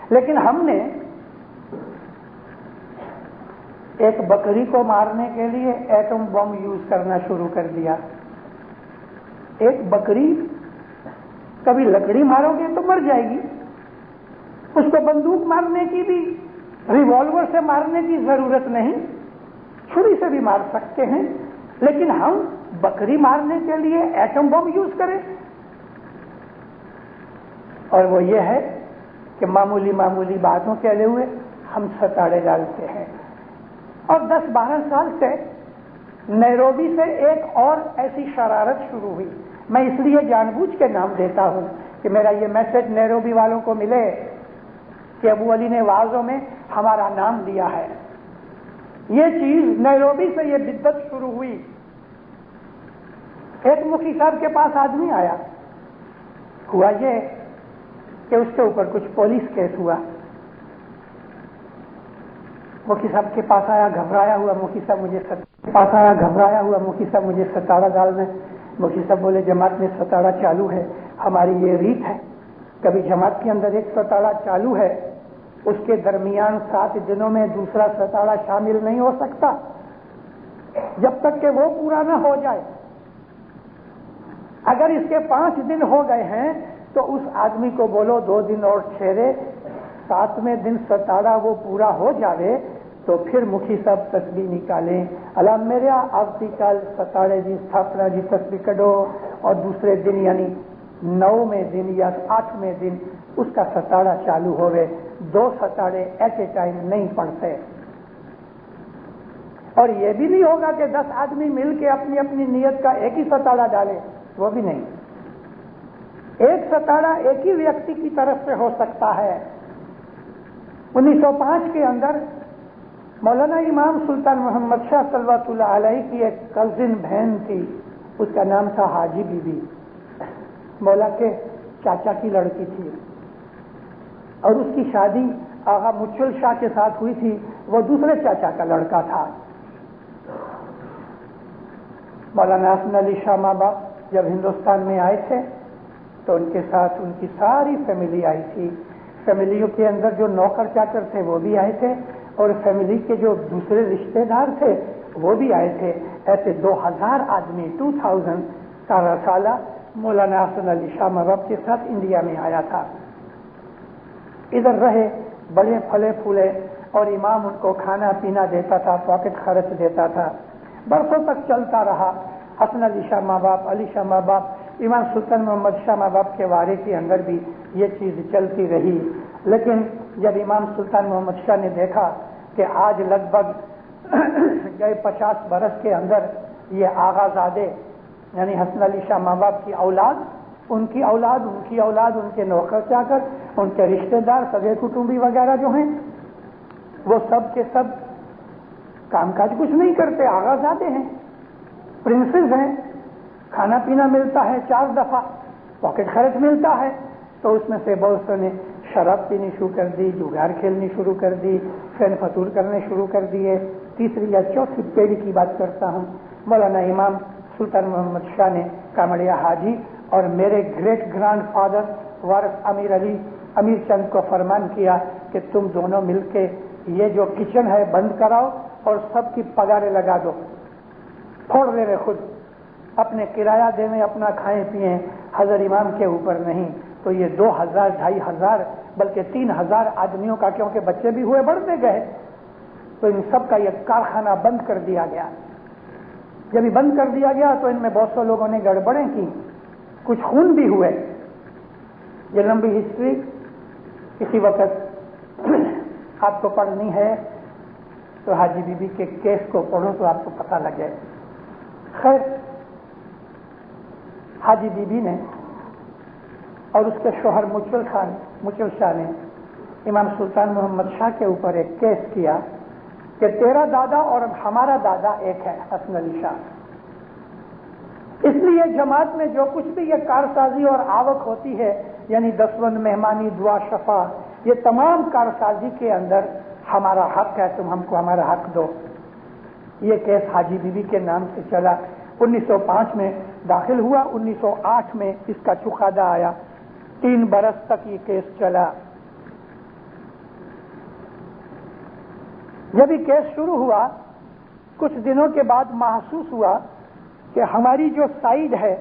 لیکن ہم نے ایک بکری کو مارنے کے لیے ایٹم بم یوز کرنا شروع کر دیا. ایک بکری کبھی لکڑی مارو گے تو مر جائے گی، اس کو بندوق مارنے کی بھی، ریوالور سے مارنے کی ضرورت نہیں، چھری سے بھی مار سکتے ہیں. لیکن ہم بکری مارنے کے لیے ایٹم بم یوز کریں، اور وہ یہ ہے کہ معمولی معمولی باتوں کے لیے ہوئے ہم ستاڑے ڈالتے ہیں. اور 10-12 سال سے نیروبی سے ایک اور ایسی شرارت شروع ہوئی. میں اس لیے جان بوجھ کے نام دیتا ہوں کہ میرا یہ میسج نیروبی والوں کو ملے کہ ابو علی نے وعظوں میں ہمارا نام دیا ہے. یہ چیز نیروبی سے یہ بدت شروع ہوئی. ایک مفتی صاحب کے پاس آدمی آیا، ہوا یہ کہ اس کے اوپر کچھ پولیس کیس ہوا. مفتی صاحب کے پاس آیا گھبرایا ہوا، مفتی صاحب مجھے ستاڑا ڈالنا ہے. مفتی صاحب بولے جماعت میں ستاڑا چالو ہے، ہماری یہ ریت ہے، کبھی جماعت کے اندر ایک ستاڑا چالو ہے اس کے درمیان 7 دنوں میں دوسرا ستاڑا شامل نہیں ہو سکتا جب تک کہ وہ پورا نہ ہو جائے. اگر اس کے 5 دن ہو گئے ہیں تو اس آدمی کو بولو 2 دن اور ٹھہرے، 7ویں دن ستاڑا وہ پورا ہو جاوے تو پھر مکھی صاحب تسبیح نکالیں، اللہ میرے آفتی کال ستاڑے جی استھاپنا جی تسبیح کڈو، اور دوسرے دن یعنی 9ویں دن یا 8ویں دن اس کا ستاڑا چالو ہوئے. 2 ستاڑے ایٹ اے ٹائم نہیں پڑتے. اور یہ بھی نہیں ہوگا کہ 10 آدمی مل کے اپنی اپنی نیت کا ایک ہی ستاڑا ڈالے، وہ بھی نہیں. ایک ستاڑا ایک ہی ویکتی کی طرف سے ہو سکتا ہے. 1905 کے اندر مولانا امام سلطان محمد شاہ صلوات اللہ علیہ کی ایک کزن بہن تھی، اس کا نام تھا حاجی بی بی. مولا کے چاچا کی لڑکی تھی، اور اس کی شادی آغا مچل شاہ کے ساتھ ہوئی تھی، وہ دوسرے چاچا کا لڑکا تھا. مولانا حسن علی شاہ ماں باپ جب ہندوستان میں آئے تھے تو ان کے ساتھ ان کی ساری فیملی آئی تھی. فیملیوں کے اندر جو نوکر چاکر تھے وہ بھی آئے تھے، اور فیملی کے جو دوسرے رشتہ دار تھے وہ بھی آئے تھے. ایسے 2000 آدمی 2000 کا رسالہ مولانا حسن علی شاہ ماں باپ کے ساتھ انڈیا میں آیا تھا. ادھر رہے، بڑے پھلے پھولے، اور امام ان کو کھانا پینا دیتا تھا، پاکٹ خرچ دیتا تھا. برسوں تک چلتا رہا. حسن علی شاہ ماں باپ، علی شاہ ماں باپ، امام سلطان محمد شاہ ماں باپ کے وارے کے اندر بھی یہ چیز چلتی رہی. لیکن جب امام سلطان محمد شاہ نے دیکھا کہ آج لگ بھگ گئے 50 برس کے اندر یہ آغا زادے یعنی حسن علی شاہ ماں باپ کی اولاد، ان کی اولاد، ان کی اولاد، ان کے نوکر چاکر، ان کے رشتہ دار، سگے کٹمبی وغیرہ جو ہیں وہ سب کے سب کام کاج کچھ نہیں کرتے، آغا زادے ہیں، پرنسز ہیں، کھانا پینا ملتا ہے 4 دفعہ، پاکٹ خرچ ملتا ہے. تو اس میں سے بہت سے نے شراب پینی شروع کر دی، جگار کھیلنی شروع کر دی، فین فطور کرنے شروع کر دیے. 3 یا 4 پیڑھی کی بات کرتا ہوں. مولانا امام سلطان محمد شاہ نے کامڑیا حاجی اور میرے گریٹ گرانڈ فادر وارث امیر چند کو فرمان کیا کہ تم دونوں مل کے یہ جو کچن ہے بند کراؤ اور سب کی پگاریں لگا دو، پھوڑ دے رہے خود، اپنے کرایہ دینے، اپنا کھائیں پیئیں، حضرت امام کے اوپر نہیں. تو یہ 2000 2500 بلکہ 3000 آدمیوں کا، کیونکہ بچے بھی ہوئے بڑھتے گئے، تو ان سب کا یہ کارخانہ بند کر دیا گیا. جب یہ بند کر دیا گیا تو ان میں بہت سے لوگوں نے گڑبڑیں کی، کچھ خون بھی ہوئے. یہ لمبی ہسٹری اسی وقت آپ کو پڑھنی ہے تو حاجی بی بی کے کیس کو پڑھو تو آپ کو پتہ لگے. خیر، حاجی بی بی نے اور اس کے شوہر مچل شاہ نے امام سلطان محمد شاہ کے اوپر ایک کیس کیا کہ تیرا دادا اور ہمارا دادا ایک ہے، حسن علی شاہ. اس لیے جماعت میں جو کچھ بھی یہ کارسازی اور آوک ہوتی ہے یعنی دسوند مہمانی دعا شفا، یہ تمام کارسازی کے اندر ہمارا حق ہے، تم ہم کو ہمارا حق دو۔ یہ کیس حاجی بی بی کے نام سے چلا، 1905 میں داخل ہوا، 1908 میں اس کا چقادہ آیا، 3 برس تک یہ کیس چلا۔ جب یہ کیس شروع ہوا کچھ دنوں کے بعد محسوس ہوا کہ ہماری جو سائیڈ ہے،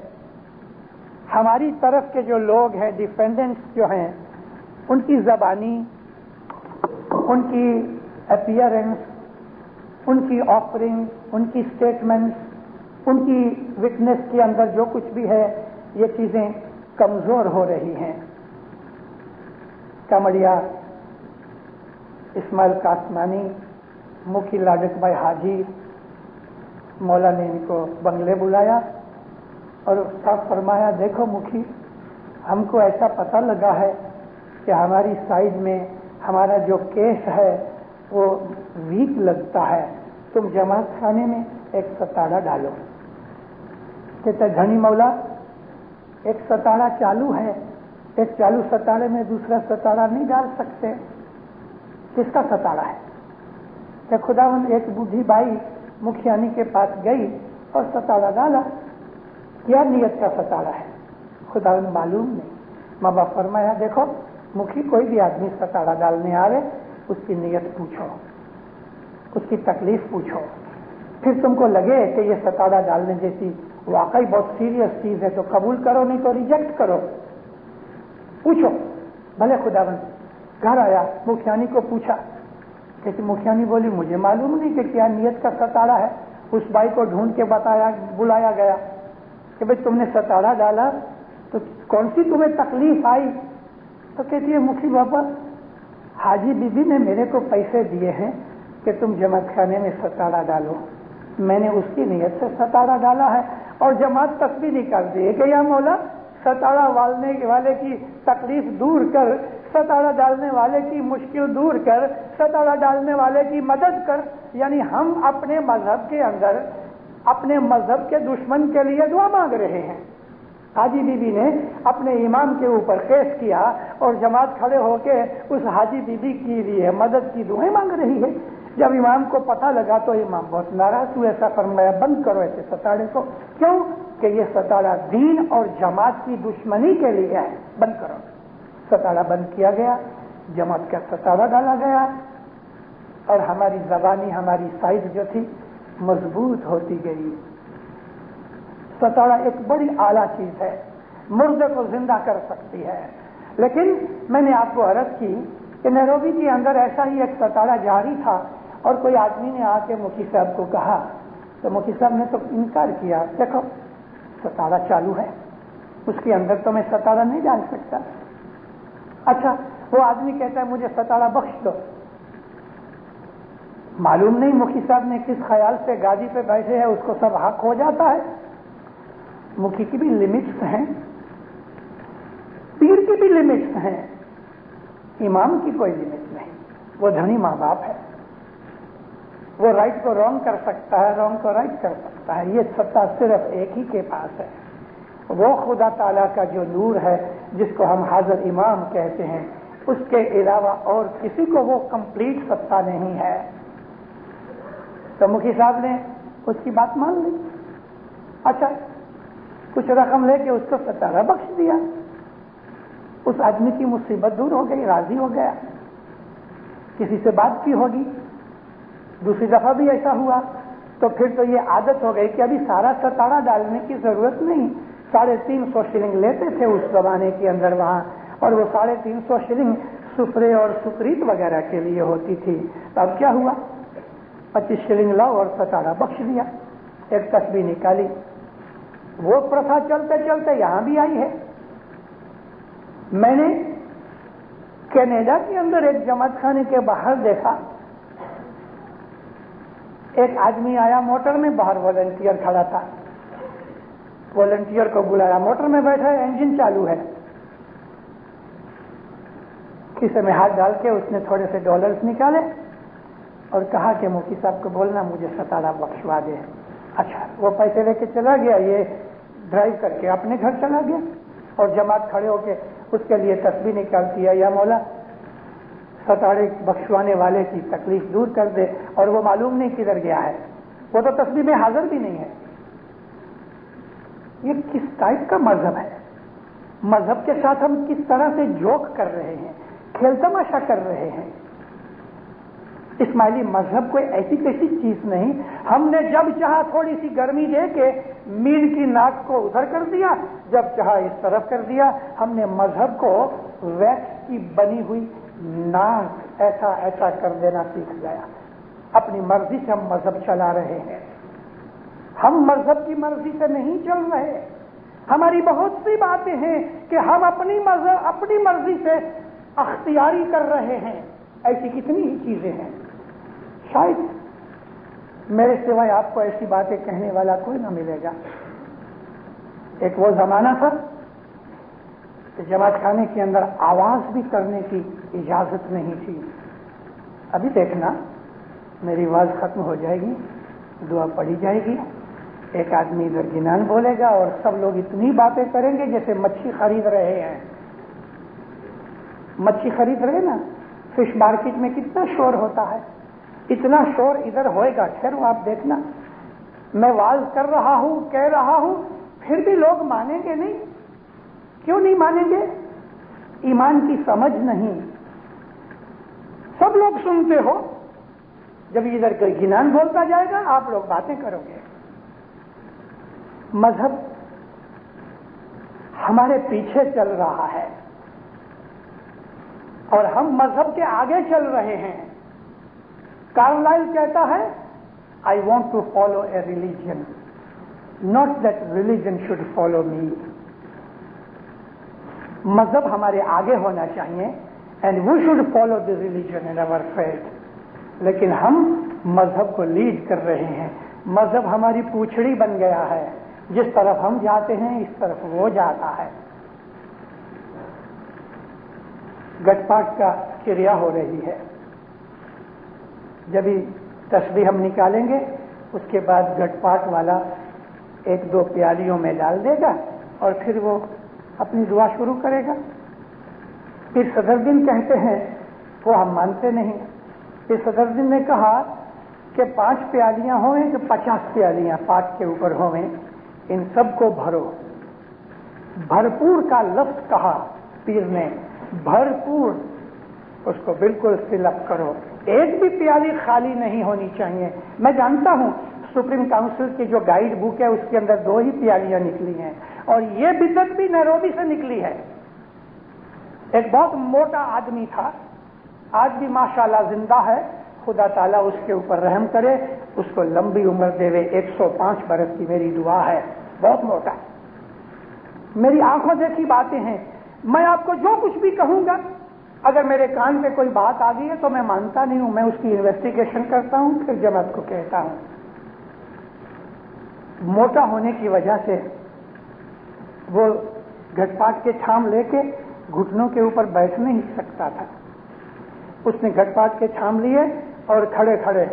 ہماری طرف کے جو لوگ ہیں، ڈیفینڈنٹس جو ہیں، ان کی زبانی، ان کی اپیئرنس، ان کی آفرنگ، ان کی اسٹیٹمنٹس، ان کی وٹنس کے اندر جو کچھ بھی ہے، یہ چیزیں کمزور ہو رہی ہیں۔ کمڑیا اسماعیل قاسمانی، مکھی لاڈک بھائی حاجی، مولا نے ان کو بنگلے بلایا اور صاف فرمایا، دیکھو مکھی، ہم کو ایسا پتہ لگا ہے کہ ہماری سائڈ میں ہمارا جو کیس ہے وہ ویک لگتا ہے، تم جماعت خانے میں ایک ستارہ ڈالو۔ کہتے گھنی مولا، ایک ستارہ چالو ہے، ایک چالو ستارے میں دوسرا ستارہ نہیں ڈال سکتے، کس کا ستارہ ہے؟ کہ خداوند ایک بوڑھی بائی مکھیانی کے پاس گئی اور ستارہ ڈالا، کیا نیت کا ستارہ ہے؟ خداوند معلوم نہیں۔ ماں باپ فرمایا، دیکھو مکھی، کوئی بھی آدمی ستارہ ڈالنے آ رہے اس کی نیت پوچھو، اس کی تکلیف پوچھو، پھر تم کو لگے کہ یہ ستارہ ڈالنے جیسی واقعی بہت سیریس چیز ہے تو قبول کرو، نہیں تو ریجیکٹ کرو، پوچھو۔ بھلے خداوند گھر آیا، مکھیانی کو پوچھا، کہ مکھیانی بولی مجھے معلوم نہیں کہ کیا نیت کا ستارہ ہے۔ اس بھائی کو ڈھونڈ کے بلایا گیا کہ بھئی تم نے ستارہ ڈالا تو کون سی تمہیں تکلیف آئی؟ تو کہتی ہے، مکھی بابا، حاجی بی بی نے میرے کو پیسے دیے ہیں کہ تم جماعت خانے میں ستارہ ڈالو، میں نے اس کی نیت سے ستارہ ڈالا ہے، اور جماعت تسبیح نکال دی ہے کہ یا مولا، ستارہ ڈالنے والے کی تکلیف دور کر، ستارہ ڈالنے والے کی مشکل دور کر، ستارہ ڈالنے والے کی مدد کر۔ یعنی ہم اپنے مذہب کے اندر اپنے مذہب کے دشمن کے لیے دعا مانگ رہے ہیں۔ حاجی بی بی نے اپنے امام کے اوپر کیس کیا اور جماعت کھڑے ہو کے اس حاجی بی بی کے لیے مدد کی دعائیں مانگ رہی ہے۔ جب امام کو پتہ لگا تو امام بہت ناراض ہوئے، ایسا فرمایا، بند کرو ایسے ستارے کو۔ کیوں؟ کہ یہ ستارہ دین اور جماعت کی دشمنی کے لیے ہے، بند کرو۔ ستارہ بند کیا گیا، جماعت کا ستارہ ڈالا گیا، اور ہماری زبانی، ہماری سائز جو تھی مضبوط ہوتی گئی۔ ستارہ ایک بڑی اعلیٰ چیز ہے، مردے کو زندہ کر سکتی ہے۔ لیکن میں نے آپ کو عرض کی کہ نیروبی کے اندر ایسا ہی ایک ستارہ جاری تھا، اور کوئی آدمی نے آ کے مفتی صاحب کو کہا تو مفتی صاحب نے تو انکار کیا، دیکھو ستارہ چالو ہے، اس کے اندر تو میں ستارہ نہیں ڈال سکتا۔ اچھا، وہ آدمی کہتا ہے مجھے ستارہ بخش دو۔ معلوم نہیں مکھی صاحب نے کس خیال سے گادی پہ بیٹھے ہیں، اس کو سب حق ہو جاتا ہے۔ مکھی کی بھی لمٹس ہیں، پیر کی بھی لمٹس ہیں، امام کی کوئی لمٹ نہیں۔ وہ دھنی ماں باپ ہے، وہ رائٹ کو رانگ کر سکتا ہے، رانگ کو رائٹ کر سکتا ہے۔ یہ ستا صرف ایک ہی کے پاس ہے، وہ خدا تعالیٰ کا جو نور ہے جس کو ہم حاضر امام کہتے ہیں، اس کے علاوہ اور کسی کو وہ کمپلیٹ ستا نہیں ہے۔ تو مکھی صاحب نے اس کی بات مان لی۔ اچھا، کچھ رقم لے کے اس کو ستارہ بخش دیا، اس آدمی کی مصیبت دور ہو گئی، راضی ہو گیا۔ کسی سے بات کی ہوگی، دوسری دفعہ بھی ایسا ہوا تو پھر تو یہ عادت ہو گئی کہ ابھی سارا ستارہ ڈالنے کی ضرورت نہیں۔ 350 شلنگ لیتے تھے اس زمانے کے اندر وہاں، اور وہ 350 شلنگ سفرے اور سکریت وغیرہ کے لیے ہوتی تھی۔ تو اب کیا ہوا، 25 شلنگ لاؤ اور ستارہ بخش دیا، ایک تسبیح نکالی۔ وہ پرتھا چلتے چلتے یہاں بھی آئی ہے۔ میں نے کینیڈا کے اندر ایک جماعت خانے کے باہر دیکھا، ایک آدمی آیا موٹر میں، باہر والنٹیئر کھڑا تھا، والنٹیئر کو بلایا، موٹر میں بیٹھا ہے، انجن چالو ہے، کھیسے میں ہاتھ ڈال کے اس نے تھوڑے سے ڈالرز نکالے اور کہا کہ مفتی صاحب کو بولنا مجھے ستارہ بخشوا دے۔ اچھا، وہ پیسے لے کے چلا گیا، یہ ڈرائیو کر کے اپنے گھر چلا گیا، اور جماعت کھڑے ہو کے اس کے لیے تسبیح نکالتی ہے، یا مولا ستاڑے بخشوانے والے کی تکلیف دور کر دے، اور وہ معلوم نہیں کدھر گیا ہے، وہ تو تسبیح میں حاضر بھی نہیں ہے۔ یہ کس ٹائپ کا مذہب ہے؟ مذہب کے ساتھ ہم کس طرح سے جوک کر رہے ہیں، کھیل تماشا کر رہے ہیں۔ اسماعیلی مذہب کوئی ایسی کیسی چیز نہیں، ہم نے جب چاہا تھوڑی سی گرمی دے کے میل کی ناک کو ادھر کر دیا، جب چاہا اس طرف کر دیا۔ ہم نے مذہب کو ویکس کی بنی ہوئی ناک ایسا ایسا کر دینا سیکھ گیا، اپنی مرضی سے ہم مذہب چلا رہے ہیں۔ ہم مذہب کی مرضی سے نہیں چل رہے، ہماری بہت سی باتیں ہیں کہ ہم اپنی مرضی سے اختیاری کر رہے ہیں، ایسی کتنی ہی چیزیں ہیں۔ شاید میرے سوائے آپ کو ایسی باتیں کہنے والا کوئی نہ ملے گا۔ ایک وہ زمانہ تھا کہ جماعت خانے کے اندر آواز بھی کرنے کی اجازت نہیں تھی۔ ابھی دیکھنا، میری آواز ختم ہو جائے گی، دعا پڑھی جائے گی، ایک آدمی ادھر گنان بولے گا اور سب لوگ اتنی باتیں کریں گے جیسے مچھی خرید رہے ہیں۔ مچھی خرید رہے نا، فش مارکیٹ میں کتنا شور ہوتا ہے، اتنا شور ادھر ہوئے گا، ٹھہرو آپ دیکھنا۔ میں واز کر رہا ہوں، کہہ رہا ہوں، پھر بھی لوگ مانیں گے نہیں۔ کیوں نہیں مانیں گے؟ ایمان کی سمجھ نہیں۔ سب لوگ سنتے ہو، جب ادھر کوئی گنان بولتا جائے گا آپ لوگ باتیں کرو گے۔ مذہب ہمارے پیچھے چل رہا ہے اور ہم مذہب کے آگے چل رہے ہیں۔ کارلائل کہتا ہے I want to follow a religion, not that religion should follow me. مذہب ہمارے آگے ہونا چاہیے and we should follow the religion in our faith. لیکن ہم مذہب کو لیڈ کر رہے ہیں۔ مذہب ہماری پوچھڑی بن گیا ہے، جس طرف ہم جاتے ہیں اس طرف وہ جاتا ہے۔ گٹ پاٹ کا کریا ہو رہی ہے، جب تسبیح ہم نکالیں گے اس کے بعد گٹ پاٹ والا ایک دو پیالیوں میں ڈال دے گا اور پھر وہ اپنی دعا شروع کرے گا۔ پھر صدردین کہتے ہیں، وہ ہم مانتے نہیں۔ پھر صدردین نے کہا کہ 5 پیالیاں ہوئیں کہ 50 پیالیاں پاٹ کے اوپر ہوئیں، ان سب کو بھرو۔ بھرپور کا لفظ کہا پیر نے، بھرپور، اس کو بالکل فل اپ کرو، ایک بھی پیالی خالی نہیں ہونی چاہیے۔ میں جانتا ہوں سپریم کاؤنسل کی جو گائیڈ بک ہے اس کے اندر 2 ہی پیالیاں نکلی ہیں، اور یہ بدعت بھی نیروبی سے نکلی ہے۔ ایک بہت موٹا آدمی تھا، آج بھی ماشاءاللہ زندہ ہے، خدا تعالیٰ اس کے اوپر رحم کرے، اس کو لمبی عمر دے، 105 برس کی میری دعا ہے، بہت موٹا۔ میری آنکھوں دیکھی باتیں ہیں، میں آپ کو جو کچھ بھی کہوں گا، اگر میرے کان پہ کوئی بات آ گئی ہے تو میں مانتا نہیں ہوں، میں اس کی انویسٹیگیشن کرتا ہوں، پھر جماعت کو کہتا ہوں۔ موٹا ہونے کی وجہ سے وہ گھٹ پاٹ کے چھام لے کے گھٹنوں کے اوپر بیٹھ نہیں سکتا تھا۔ اس نے گھٹ پاٹ کے چھام لیے اور کھڑے کھڑے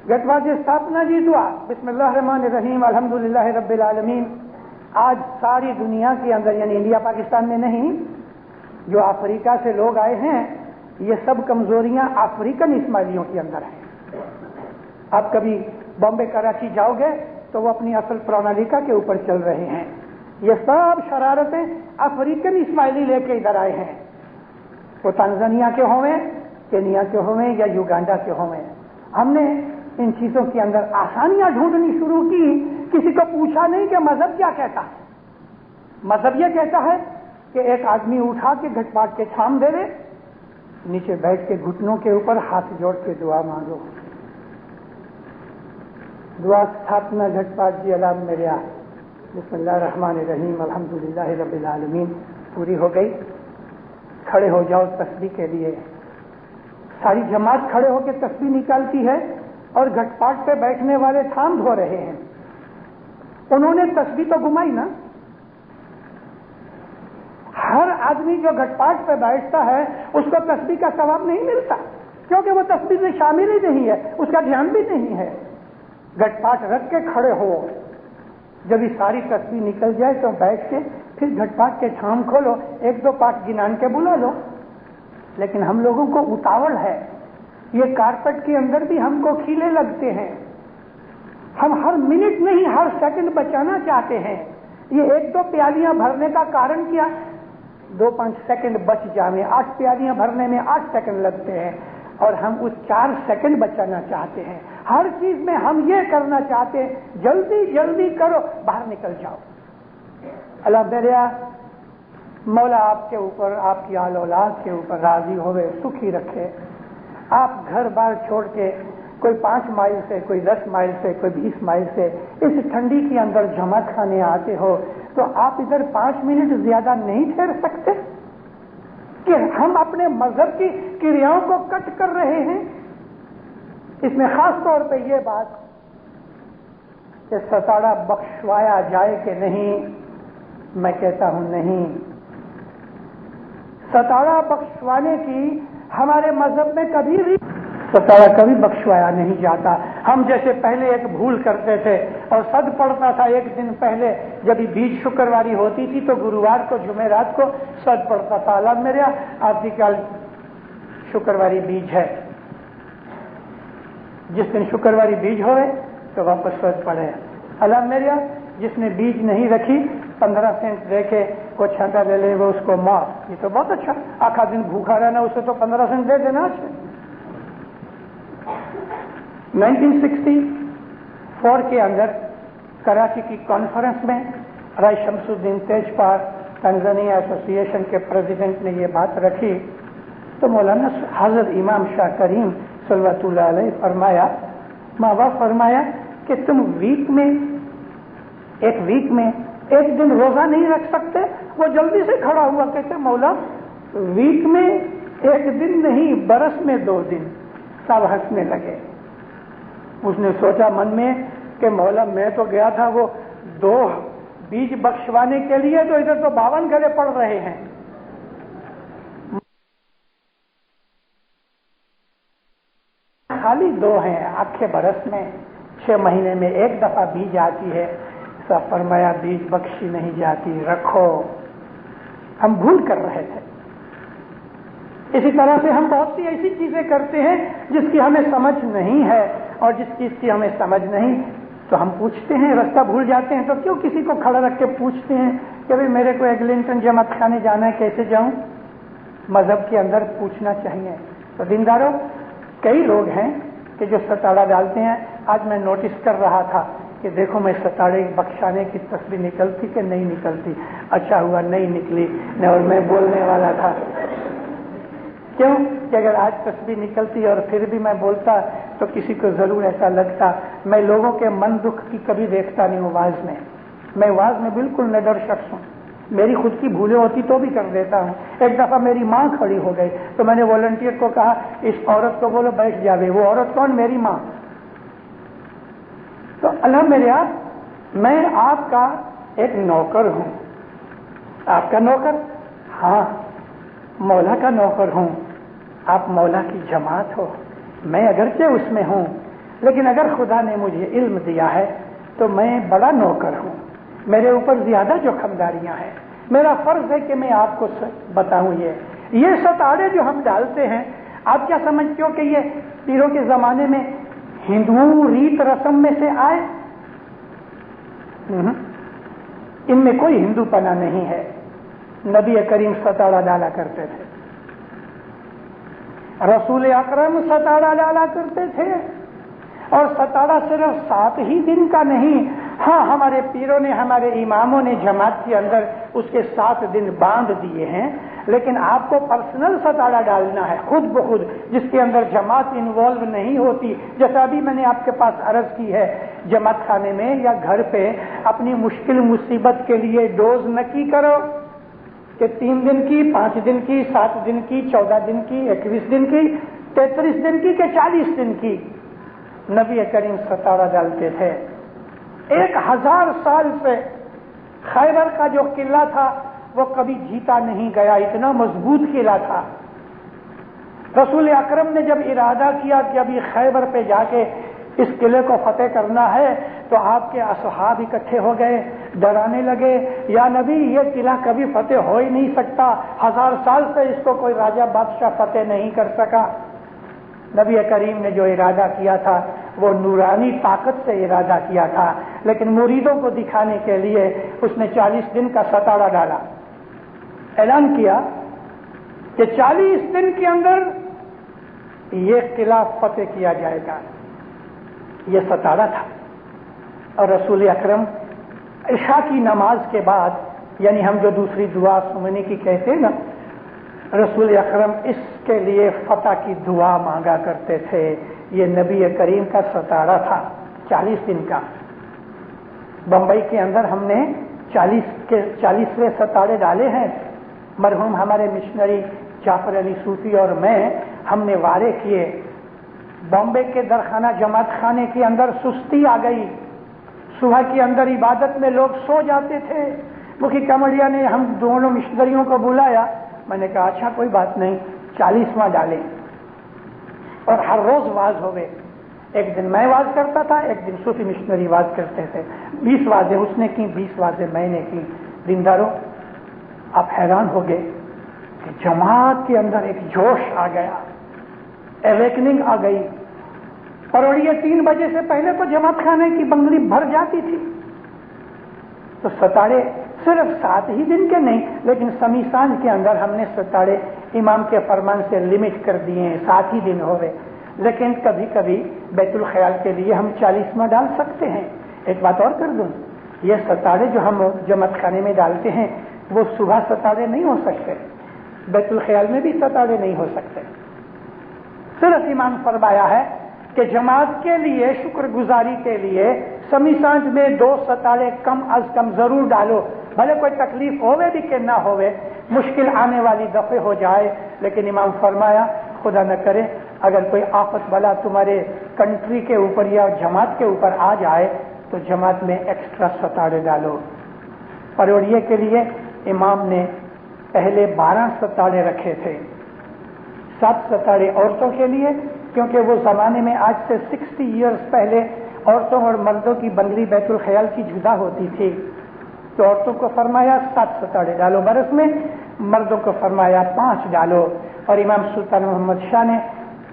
گھٹ پاٹ کی استھاپنا جی دعا، بسم اللہ الرحمن الرحیم، الحمدللہ رب العالمین۔ آج ساری دنیا کے اندر، یعنی انڈیا پاکستان میں نہیں، جو افریقہ سے لوگ آئے ہیں، یہ سب کمزوریاں افریقن اسماعیلیوں کے اندر ہیں۔ آپ کبھی بامبے کراچی جاؤ گے تو وہ اپنی اصل پرونالیکا کے اوپر چل رہے ہیں۔ یہ سب شرارتیں افریقن اسماعیلی لے کے ادھر آئے ہیں، وہ تنزانیہ کے ہوئے، کینیا کے ہوئے یا یوگانڈا کے ہوئے۔ ہم نے ان چیزوں کے اندر آسانیاں ڈھونڈنی شروع کی، کسی کو پوچھا نہیں کہ مذہب کیا کہتا ہے۔ مذہب یہ کہتا ہے کہ ایک آدمی اٹھا کے گھٹ پاٹ کے چھام دے دے، نیچے بیٹھ کے گھٹنوں کے اوپر ہاتھ جوڑ کے دعا مانگو۔ دعا استھاپنا گھٹ پاٹ جی علام میرے آ، بسم اللہ الرحمن الرحیم، الحمدللہ رب العالمین پوری ہو گئی۔ کھڑے ہو جاؤ تسبیح کے لیے۔ ساری جماعت کھڑے ہو کے تسبیح نکالتی ہے اور گھٹ پاٹ پہ بیٹھنے والے تھام دھو رہے ہیں۔ انہوں نے تسبیح تو گھمائی نا۔ ہر آدمی جو گھٹ پاٹ پہ بیٹھتا ہے اس کو تسبیح کا ثواب نہیں ملتا، کیونکہ وہ تسبیح میں شامل ہی نہیں ہے، اس کا دھیان بھی نہیں ہے۔ گھٹ پاٹ رکھ کے کھڑے ہو، جب یہ ساری تسبیح نکل جائے تو بیٹھ کے پھر جھٹ پاٹ کے ٹھام کھولو، 1-2 پاٹ گنان کے بلا لو. لیکن ہم لوگوں کو اتاول ہے، یہ کارپیٹ کے اندر بھی ہم کو کیلے لگتے ہیں. ہم ہر منٹ نہیں ہر سیکنڈ بچانا چاہتے ہیں. یہ 1-2 پیالیاں بھرنے کا کارن کیا؟ 2-5 سیکنڈ بچ جانے. 8 پیالیاں بھرنے میں 8 سیکنڈ لگتے ہیں اور ہم اس 4 سیکنڈ بچانا چاہتے ہیں. ہر چیز میں ہم یہ کرنا چاہتے ہیں جلدی جلدی کرو، باہر نکل جاؤ. اللہ میرا مولا آپ کے اوپر، آپ کی آل اولاد کے اوپر راضی ہوئے، سکھی رکھے. آپ گھر بار چھوڑ کے کوئی 5 مائل سے، کوئی 10 مائل سے، کوئی 20 مائل سے اس ٹھنڈی کے اندر جماعت کھانے آتے ہو تو آپ ادھر 5 منٹ زیادہ نہیں ٹھہر سکتے کہ ہم اپنے مذہب کی کریاؤں کو کٹ کر رہے ہیں؟ اس میں خاص طور پہ یہ بات کہ ستاڑا بخشوایا جائے کہ نہیں، میں کہتا ہوں نہیں. ستاڑا بخشوانے کی ہمارے مذہب میں کبھی بھی ستاڑا کبھی بخشوایا نہیں جاتا. ہم جیسے پہلے ایک بھول کرتے تھے اور صد پڑتا تھا، ایک دن پہلے جب بیج شکرواری ہوتی تھی تو گرووار کو جمعرات کو صد پڑتا تھا. اللہ میرے آپ کی کل شکرواری بیج ہے، جس دن شکرواری بیج ہوئے تو واپس صد پڑے. اللہ میرے جس نے بیج نہیں رکھی 15 سینٹ دے کے وہ چھانٹا لے لے وہ اس کو مار. یہ تو بہت اچھا، آخا دن بھوکھا رہنا، اسے تو 15 سینٹ دے دینا. 1964 کے اندر کراچی کی کانفرنس میں رائے شمس الدین تیجپال تنزانیہ ایسوسی ایشن کے پریزیڈنٹ نے یہ بات رکھی تو مولانا حضرت امام شاہ کریم صلوات اللہ علیہ فرمایا، ماں باپ فرمایا کہ تم ایک ویک میں ایک دن روزہ نہیں رکھ سکتے؟ وہ جلدی سے کھڑا ہوا کہتے مولا ویک میں ایک دن نہیں، برس میں 2 دن. سب ہنسنے لگے. اس نے سوچا من میں کہ مولا میں تو گیا تھا وہ 2 بیج بخشوانے کے لیے، تو ادھر تو 52 گھڑے پڑ رہے ہیں. خالی 2 ہیں آخے برس میں، 6 مہینے میں 1 دفعہ بیج آتی ہے. سب فرمایا بیج بخشی نہیں جاتی، رکھو. ہم بھول کر رہے تھے. اسی طرح سے ہم بہت سی ایسی چیزیں کرتے ہیں جس کی ہمیں سمجھ نہیں ہے، اور جس چیز کی ہمیں سمجھ نہیں تو ہم پوچھتے ہیں. رستہ بھول جاتے ہیں تو کیوں کسی کو کھڑا رکھ کے پوچھتے ہیں کہ بھائی میرے کو ایگلنٹن جماعت خانے جانا ہے، کیسے جاؤں؟ مذہب کے اندر پوچھنا چاہیے. تو دینداروں کئی لوگ ہیں کہ جو ستاڑا ڈالتے ہیں. آج میں نوٹس کر رہا تھا کہ دیکھو میں ستاڑے بخشانے کی تصویر نکلتی کہ نہیں نکلتی. اچھا ہوا نہیں نکلی، نہیں اور میں بولنے والا تھا. کیوں کہ اگر آج تصویر نکلتی اور پھر بھی میں بولتا تو کسی کو ضرور ایسا لگتا. میں لوگوں کے من دکھ کی کبھی دیکھتا نہیں ہوں واز میں. میں واز میں بالکل نڈر شخص ہوں. میری خود کی بھولیں ہوتی تو بھی کر دیتا ہوں. ایک دفعہ میری ماں کھڑی ہو گئی تو میں نے والنٹیئر کو کہا اس عورت کو بولو بیٹھ جاوے. وہ عورت کون؟ میری ماں. تو اللہ میرے میں آپ کا ایک نوکر ہوں. آپ کا نوکر؟ ہاں مولا کا نوکر ہوں. آپ مولا کی جماعت ہو، میں اگرچہ اس میں ہوں، لیکن اگر خدا نے مجھے علم دیا ہے تو میں بڑا نوکر ہوں. میرے اوپر زیادہ جوخمداریاں ہیں. میرا فرض ہے کہ میں آپ کو بتاؤں. یہ ستاڑے جو ہم ڈالتے ہیں، آپ کیا سمجھتے ہو کہ یہ پیروں کے زمانے میں ہندو ریت رسم میں سے آئے؟ ان میں کوئی ہندو پنا نہیں ہے. نبی کریم ستاڑا ڈالا کرتے تھے، رسول اکرم ستاڑا ڈالا کرتے تھے. اور ستاڑا صرف 7 ہی دن کا نہیں، ہاں ہمارے پیروں نے، ہمارے اماموں نے جماعت کے اندر اس کے 7 دن باندھ دیے ہیں. لیکن آپ کو پرسنل ستاڑا ڈالنا ہے خود بخود، جس کے اندر جماعت انوالو نہیں ہوتی. جیسا ابھی میں نے آپ کے پاس عرض کی ہے، جماعت خانے میں یا گھر پہ اپنی مشکل مصیبت کے لیے ڈوز نکی کرو کہ 3 دن کی، 5 دن کی، 7 دن کی، 14 دن کی، 21 دن کی، 33 دن کی کہ 40 دن کی. نبی کریم ستاڑا ڈالتے تھے. 1000 سال سے خیبر کا جو قلعہ تھا وہ کبھی جیتا نہیں گیا، اتنا مضبوط قلعہ تھا. رسول اکرم نے جب ارادہ کیا کہ ابھی خیبر پہ جا کے اس قلعے کو فتح کرنا ہے تو آپ کے اصحاب اکٹھے ہو گئے، ڈرانے لگے، یا نبی یہ قلعہ کبھی فتح ہو ہی نہیں سکتا، 1000 سال سے اس کو کوئی راجہ بادشاہ فتح نہیں کر سکا۔ نبی کریم نے جو ارادہ کیا تھا وہ نورانی طاقت سے ارادہ کیا تھا، لیکن مریدوں کو دکھانے کے لیے اس نے 40 دن کا ستارہ ڈالا، اعلان کیا کہ 40 دن کے اندر یہ قلعہ فتح کیا جائے گا۔ یہ ستارہ تھا، اور رسول اکرم عشاء کی نماز کے بعد، یعنی ہم جو دوسری دعا سننے کی کہتے ہیں نا، رسول اکرم اس کے لیے فتح کی دعا مانگا کرتے تھے۔ یہ نبی کریم کا ستارہ تھا 40 دن کا۔ بمبئی کے اندر ہم نے 40ویں ستارے ڈالے ہیں۔ مرحوم ہمارے مشنری جعفر علی صوفی اور میں، ہم نے وعدے کیے۔ بامبے کے درخانہ جماعت خانے کے اندر سستی آ گئی، صبح کے اندر عبادت میں لوگ سو جاتے تھے۔ مکھی کمڑیا نے ہم دونوں مشنریوں کو بلایا، میں نے کہا اچھا کوئی بات نہیں، 40واں ڈالیں، اور ہر روز واز ہوئے۔ ایک دن میں واز کرتا تھا، ایک دن صوفی مشنری واز کرتے تھے۔ 20 وازیں اس نے کی، 20 وازیں میں نے کی۔ دینداروں، آپ حیران ہو گئے کہ جماعت کے اندر ایک جوش آ گیا، اویکننگ آ گئی۔ اور یہ 3 بجے سے پہلے تو جماعت خانے کی بنگلی بھر جاتی تھی۔ تو ستارے صرف 7 ہی دن کے نہیں، لیکن سمیسان کے اندر ہم نے ستارے امام کے فرمان سے لمٹ کر دیے ہیں، 7 ہی دن ہوئے۔ لیکن کبھی کبھی بیت الخیال کے لیے ہم 40واں ڈال سکتے ہیں۔ ایک بات اور کر دوں، یہ ستارے جو ہم جماعت خانے میں ڈالتے ہیں وہ صبح ستارے نہیں ہو سکتے، بیت الخیال میں بھی ستارے نہیں ہو سکتے۔ صرف امام فرمایا ہے کہ جماعت کے لیے، شکر گزاری کے لیے سمی سانج میں 2 ستارے کم از کم ضرور ڈالو، بھلے کوئی تکلیف ہوئے بھی کہ نہ ہوئے، مشکل آنے والی دفعہ ہو جائے۔ لیکن امام فرمایا خدا نہ کرے اگر کوئی آفت بلا تمہارے کنٹری کے اوپر یا جماعت کے اوپر آ جائے تو جماعت میں ایکسٹرا ستارے ڈالو۔ پروڑیے کے لیے امام نے پہلے 12 ستارے رکھے تھے، 7 ستارے عورتوں کے لیے، کیونکہ وہ زمانے میں آج سے 60 ایئرز پہلے عورتوں اور مردوں کی بنگلی بیت الخیال کی جدا ہوتی تھی، تو عورتوں کو فرمایا 7 ستارے ڈالو برس میں، مردوں کو فرمایا 5 ڈالو۔ اور امام سلطان محمد شاہ نے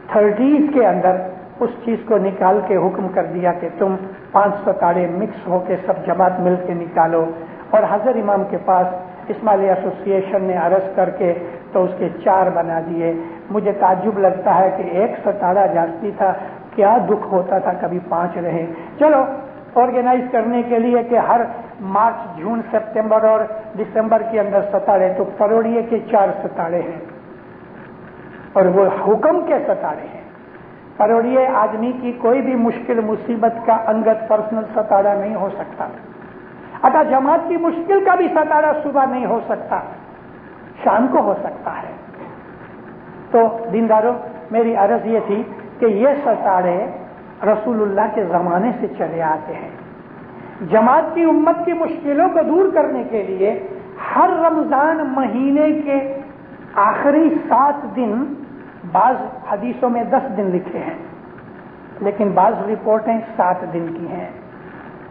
30s کے اندر اس چیز کو نکال کے حکم کر دیا کہ تم 5 ستارے مکس ہو کے سب جماعت مل کے نکالو۔ اور حضرت امام کے پاس اسماعیلی ایسوسی ایشن نے عرض کر کے تو اس کے 4 بنا دیے۔ مجھے تعجب لگتا ہے کہ 1 ستارہ جاتی تھا، کیا دکھ ہوتا تھا کبھی 5 رہے۔ چلو آرگنائز کرنے کے لیے کہ ہر مارچ، جون، سپتمبر اور دسمبر کے اندر ستارے، تو پروڑیے کے 4 ستارے ہیں اور وہ حکم کے ستارے ہیں۔ پروڑیے آدمی کی کوئی بھی مشکل مصیبت کا انگت پرسنل ستارہ نہیں ہو سکتا، اگر جماعت کی مشکل کا بھی ستارہ صبح نہیں ہو سکتا، شام کو ہو سکتا ہے۔ تو دینداروں، میری عرض یہ تھی کہ یہ ستارے رسول اللہ کے زمانے سے چلے آتے ہیں۔ جماعت کی امت کی مشکلوں کو دور کرنے کے لیے ہر رمضان مہینے کے آخری 7 دن، بعض حدیثوں میں 10 دن لکھے ہیں لیکن بعض رپورٹیں 7 دن کی ہیں،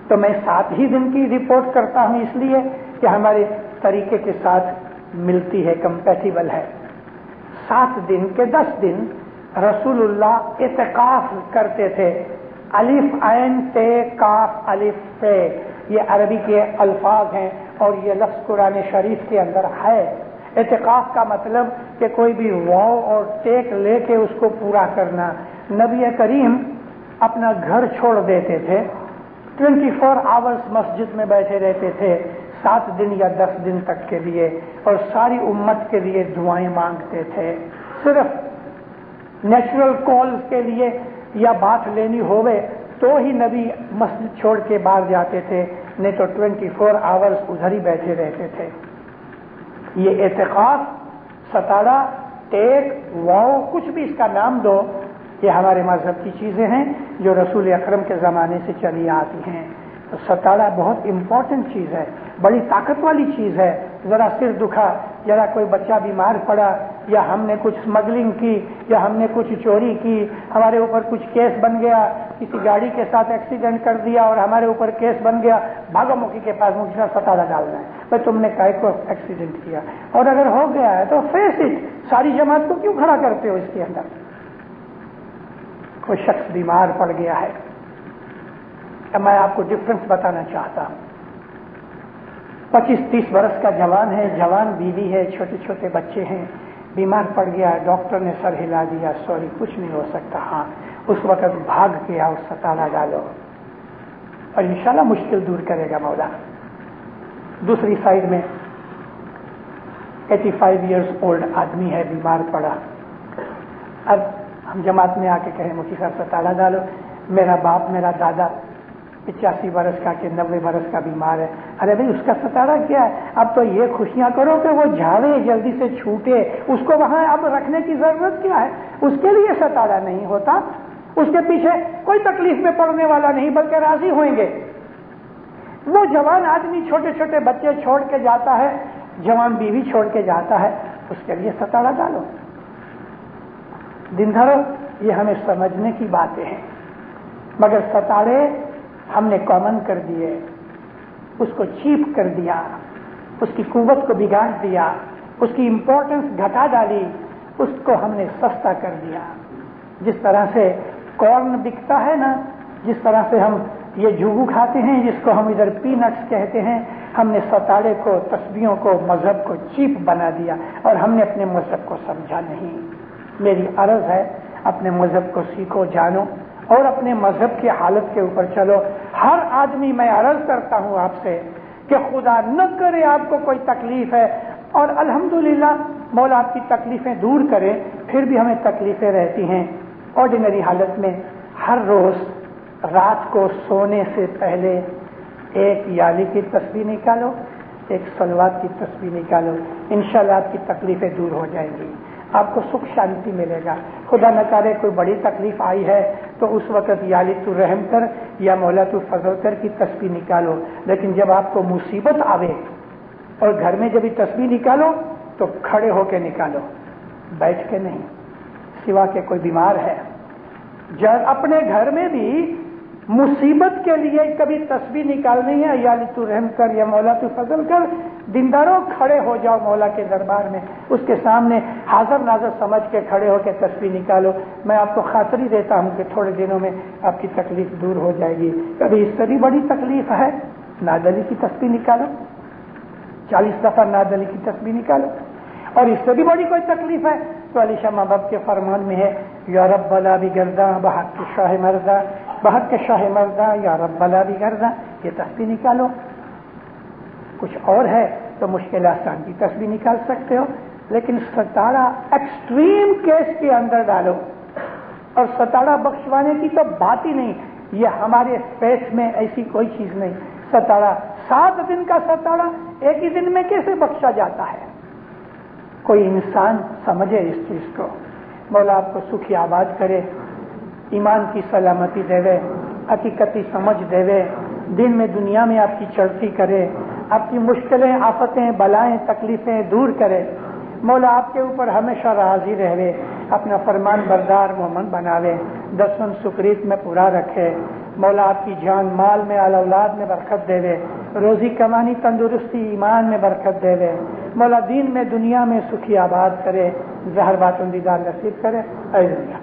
تو میں 7 ہی دن کی رپورٹ کرتا ہوں اس لیے کہ ہمارے طریقے کے ساتھ ملتی ہے، کمپیٹیبل ہے۔ 7 دن کے 10 دن رسول اللہ اعتکاف کرتے تھے۔ الف عین تے کاف الف تے، یہ عربی کے الفاظ ہیں اور یہ لفظ قرآن شریف کے اندر ہے۔ اعتکاف کا مطلب کہ کوئی بھی واو اور ٹیک لے کے اس کو پورا کرنا۔ نبی کریم اپنا گھر چھوڑ دیتے تھے، 24 آورز مسجد میں بیٹھے رہتے تھے 7 دن یا 10 دن تک کے لیے، اور ساری امت کے لیے دعائیں مانگتے تھے۔ صرف نیچرل کالز کے لیے یا بات لینی ہوئے تو ہی نبی مسجد چھوڑ کے باہر جاتے تھے، نہیں تو 24 آورز ادھر ہی بیٹھے رہتے تھے۔ یہ اعتکاف، ستارہ، ٹیک، واو، کچھ بھی اس کا نام دو، یہ ہمارے مذہب کی چیزیں ہیں جو رسول اکرم کے زمانے سے چلی آتی ہیں۔ تو ستارہ بہت امپورٹنٹ چیز ہے۔ بڑی طاقت والی چیز ہے. ذرا سر دکھا, ذرا کوئی بچہ بیمار پڑا, یا ہم نے کچھ اسمگلنگ کی, یا ہم نے کچھ چوری کی, ہمارے اوپر کچھ کیس بن گیا, کسی گاڑی کے ساتھ ایکسیڈنٹ کر دیا اور ہمارے اوپر کیس بن گیا, بھاگو مکھی کے پاس, مجھے ستارہ ڈالنا ہے, بھائی تم نے کائے کو ایکسیڈنٹ کیا, اور اگر ہو گیا ہے تو فیس اٹ, ساری جماعت کو کیوں کھڑا کرتے ہو اس کے اندر؟ کوئی شخص بیمار پڑ گیا ہے. اب میں آپ کو ڈفرنس بتانا چاہتا ہوں. 25-30 برس کا جوان ہے, جوان بیوی ہے, چھوٹے چھوٹے بچے ہیں, بیمار پڑ گیا, ڈاکٹر نے سر ہلا دیا, سوری کچھ نہیں ہو سکتا. ہاں اس وقت بھاگ کے آؤ, ستارہ ڈالو اور انشاءاللہ مشکل دور کرے گا مولا. دوسری سائڈ میں 85 ایئرس اولڈ آدمی ہے, بیمار پڑا. اب ہم جماعت میں آ کے کہیں مفتی صاحب ستارہ ڈالو. میرا باپ, میرا دادا 85 برس کا کہ 90 برس کا بیمار ہے. ارے بھائی اس کا ستارہ کیا ہے؟ اب تو یہ خوشیاں کرو کہ وہ جھاڑے, جلدی سے چھوٹے, اس کو وہاں اب رکھنے کی ضرورت کیا ہے؟ اس کے لیے ستارہ نہیں ہوتا, اس کے پیچھے کوئی تکلیف میں پڑنے والا نہیں بلکہ راضی ہوئیں گے. وہ جوان آدمی چھوٹے چھوٹے بچے چھوڑ کے جاتا ہے, جوان بیوی چھوڑ کے جاتا ہے, اس کے لیے ستارہ ڈالو. دن دھرو یہ ہمیں سمجھنے کی باتیں ہیں, مگر ستارے ہم نے کامن کر دیے, اس کو چیپ کر دیا, اس کی قوت کو بگاڑ دیا, اس کی امپورٹنس گھٹا ڈالی, اس کو ہم نے سستا کر دیا. جس طرح سے کارن بکتا ہے نا, جس طرح سے ہم یہ جھوگو کھاتے ہیں جس کو ہم ادھر پی نٹس کہتے ہیں, ہم نے ستارے کو, تسبیحوں کو, مذہب کو چیپ بنا دیا اور ہم نے اپنے مذہب کو سمجھا نہیں. میری عرض ہے اپنے مذہب کو سیکھو, جانو اور اپنے مذہب کی حالت کے اوپر چلو. ہر آدمی, میں عرض کرتا ہوں آپ سے کہ خدا نہ کرے آپ کو کوئی تکلیف ہے, اور الحمدللہ مولا آپ کی تکلیفیں دور کرے, پھر بھی ہمیں تکلیفیں رہتی ہیں. آرڈینری حالت میں ہر روز رات کو سونے سے پہلے ایک یالی کی تسبیح نکالو, ایک صلوات کی تسبیح نکالو, انشاءاللہ آپ کی تکلیفیں دور ہو جائیں گی, آپ کو سکھ شانتی ملے گا. خدا نہ کرے کوئی بڑی تکلیف آئی ہے تو اس وقت یا علی تو رحم کر یا مولا تو فضل کر کی تسبیح نکالو. لیکن جب آپ کو مصیبت آوے اور گھر میں جب تسبیح نکالو تو کھڑے ہو کے نکالو, بیٹھ کے نہیں. سوا کے کوئی بیمار ہے, جب اپنے گھر میں بھی مصیبت کے لیے کبھی تسبیح نکالنی ہے, یا علی تو رحم کر یا مولا تو فضل کر, دینداروں کھڑے ہو جاؤ مولا کے دربار میں, اس کے سامنے حاضر ناظر سمجھ کے کھڑے ہو کے تسبیح نکالو. میں آپ کو خاطری دیتا ہوں کہ تھوڑے دنوں میں آپ کی تکلیف دور ہو جائے گی. کبھی اس سے بھی بڑی تکلیف ہے, ناد علی کی تسبیح نکالو, 40 دفعہ ناد علی کی تسبیح نکالو. اور اس سے بھی بڑی کوئی تکلیف ہے تو علی شاہ محبوب کے فرمان میں ہے, یا رب بلا بھی گرداں بحق کے شاہ مرداں, بحق کے شاہ مرداں یا رب بلا بھی گرداں, یہ تسبیح نکالو. کچھ اور ہے تو مشکل آسان کی تسبیح نکال سکتے ہو, لیکن ستارہ ایکسٹریم کیس کے اندر ڈالو. اور ستارہ بخشوانے کی تو بات ہی نہیں, یہ ہمارے فیس میں ایسی کوئی چیز نہیں. ستارہ 7 دن کا ستارہ ایک ہی دن میں کیسے بخشا جاتا ہے؟ کوئی انسان سمجھے اس چیز کو. مولا آپ کو سکھی آباد کرے, ایمان کی سلامتی دے, حقیقتی سمجھ دے, دن میں دنیا میں آپ کی چڑھتی کرے, آپ کی مشکلیں, آفتیں, بلائیں, تکلیفیں دور کرے. مولا آپ کے اوپر ہمیشہ راضی رہے, اپنا فرمان بردار مومن بناوے, 10 سکریت میں پورا رکھے. مولا آپ کی جان مال میں, اولاد میں برکت دے, روزی کمانی, تندرستی, ایمان میں برکت دے. مولا دین میں دنیا میں سکھی آباد کرے, زہر باطن دیدار نصیب کرے. اے دنیا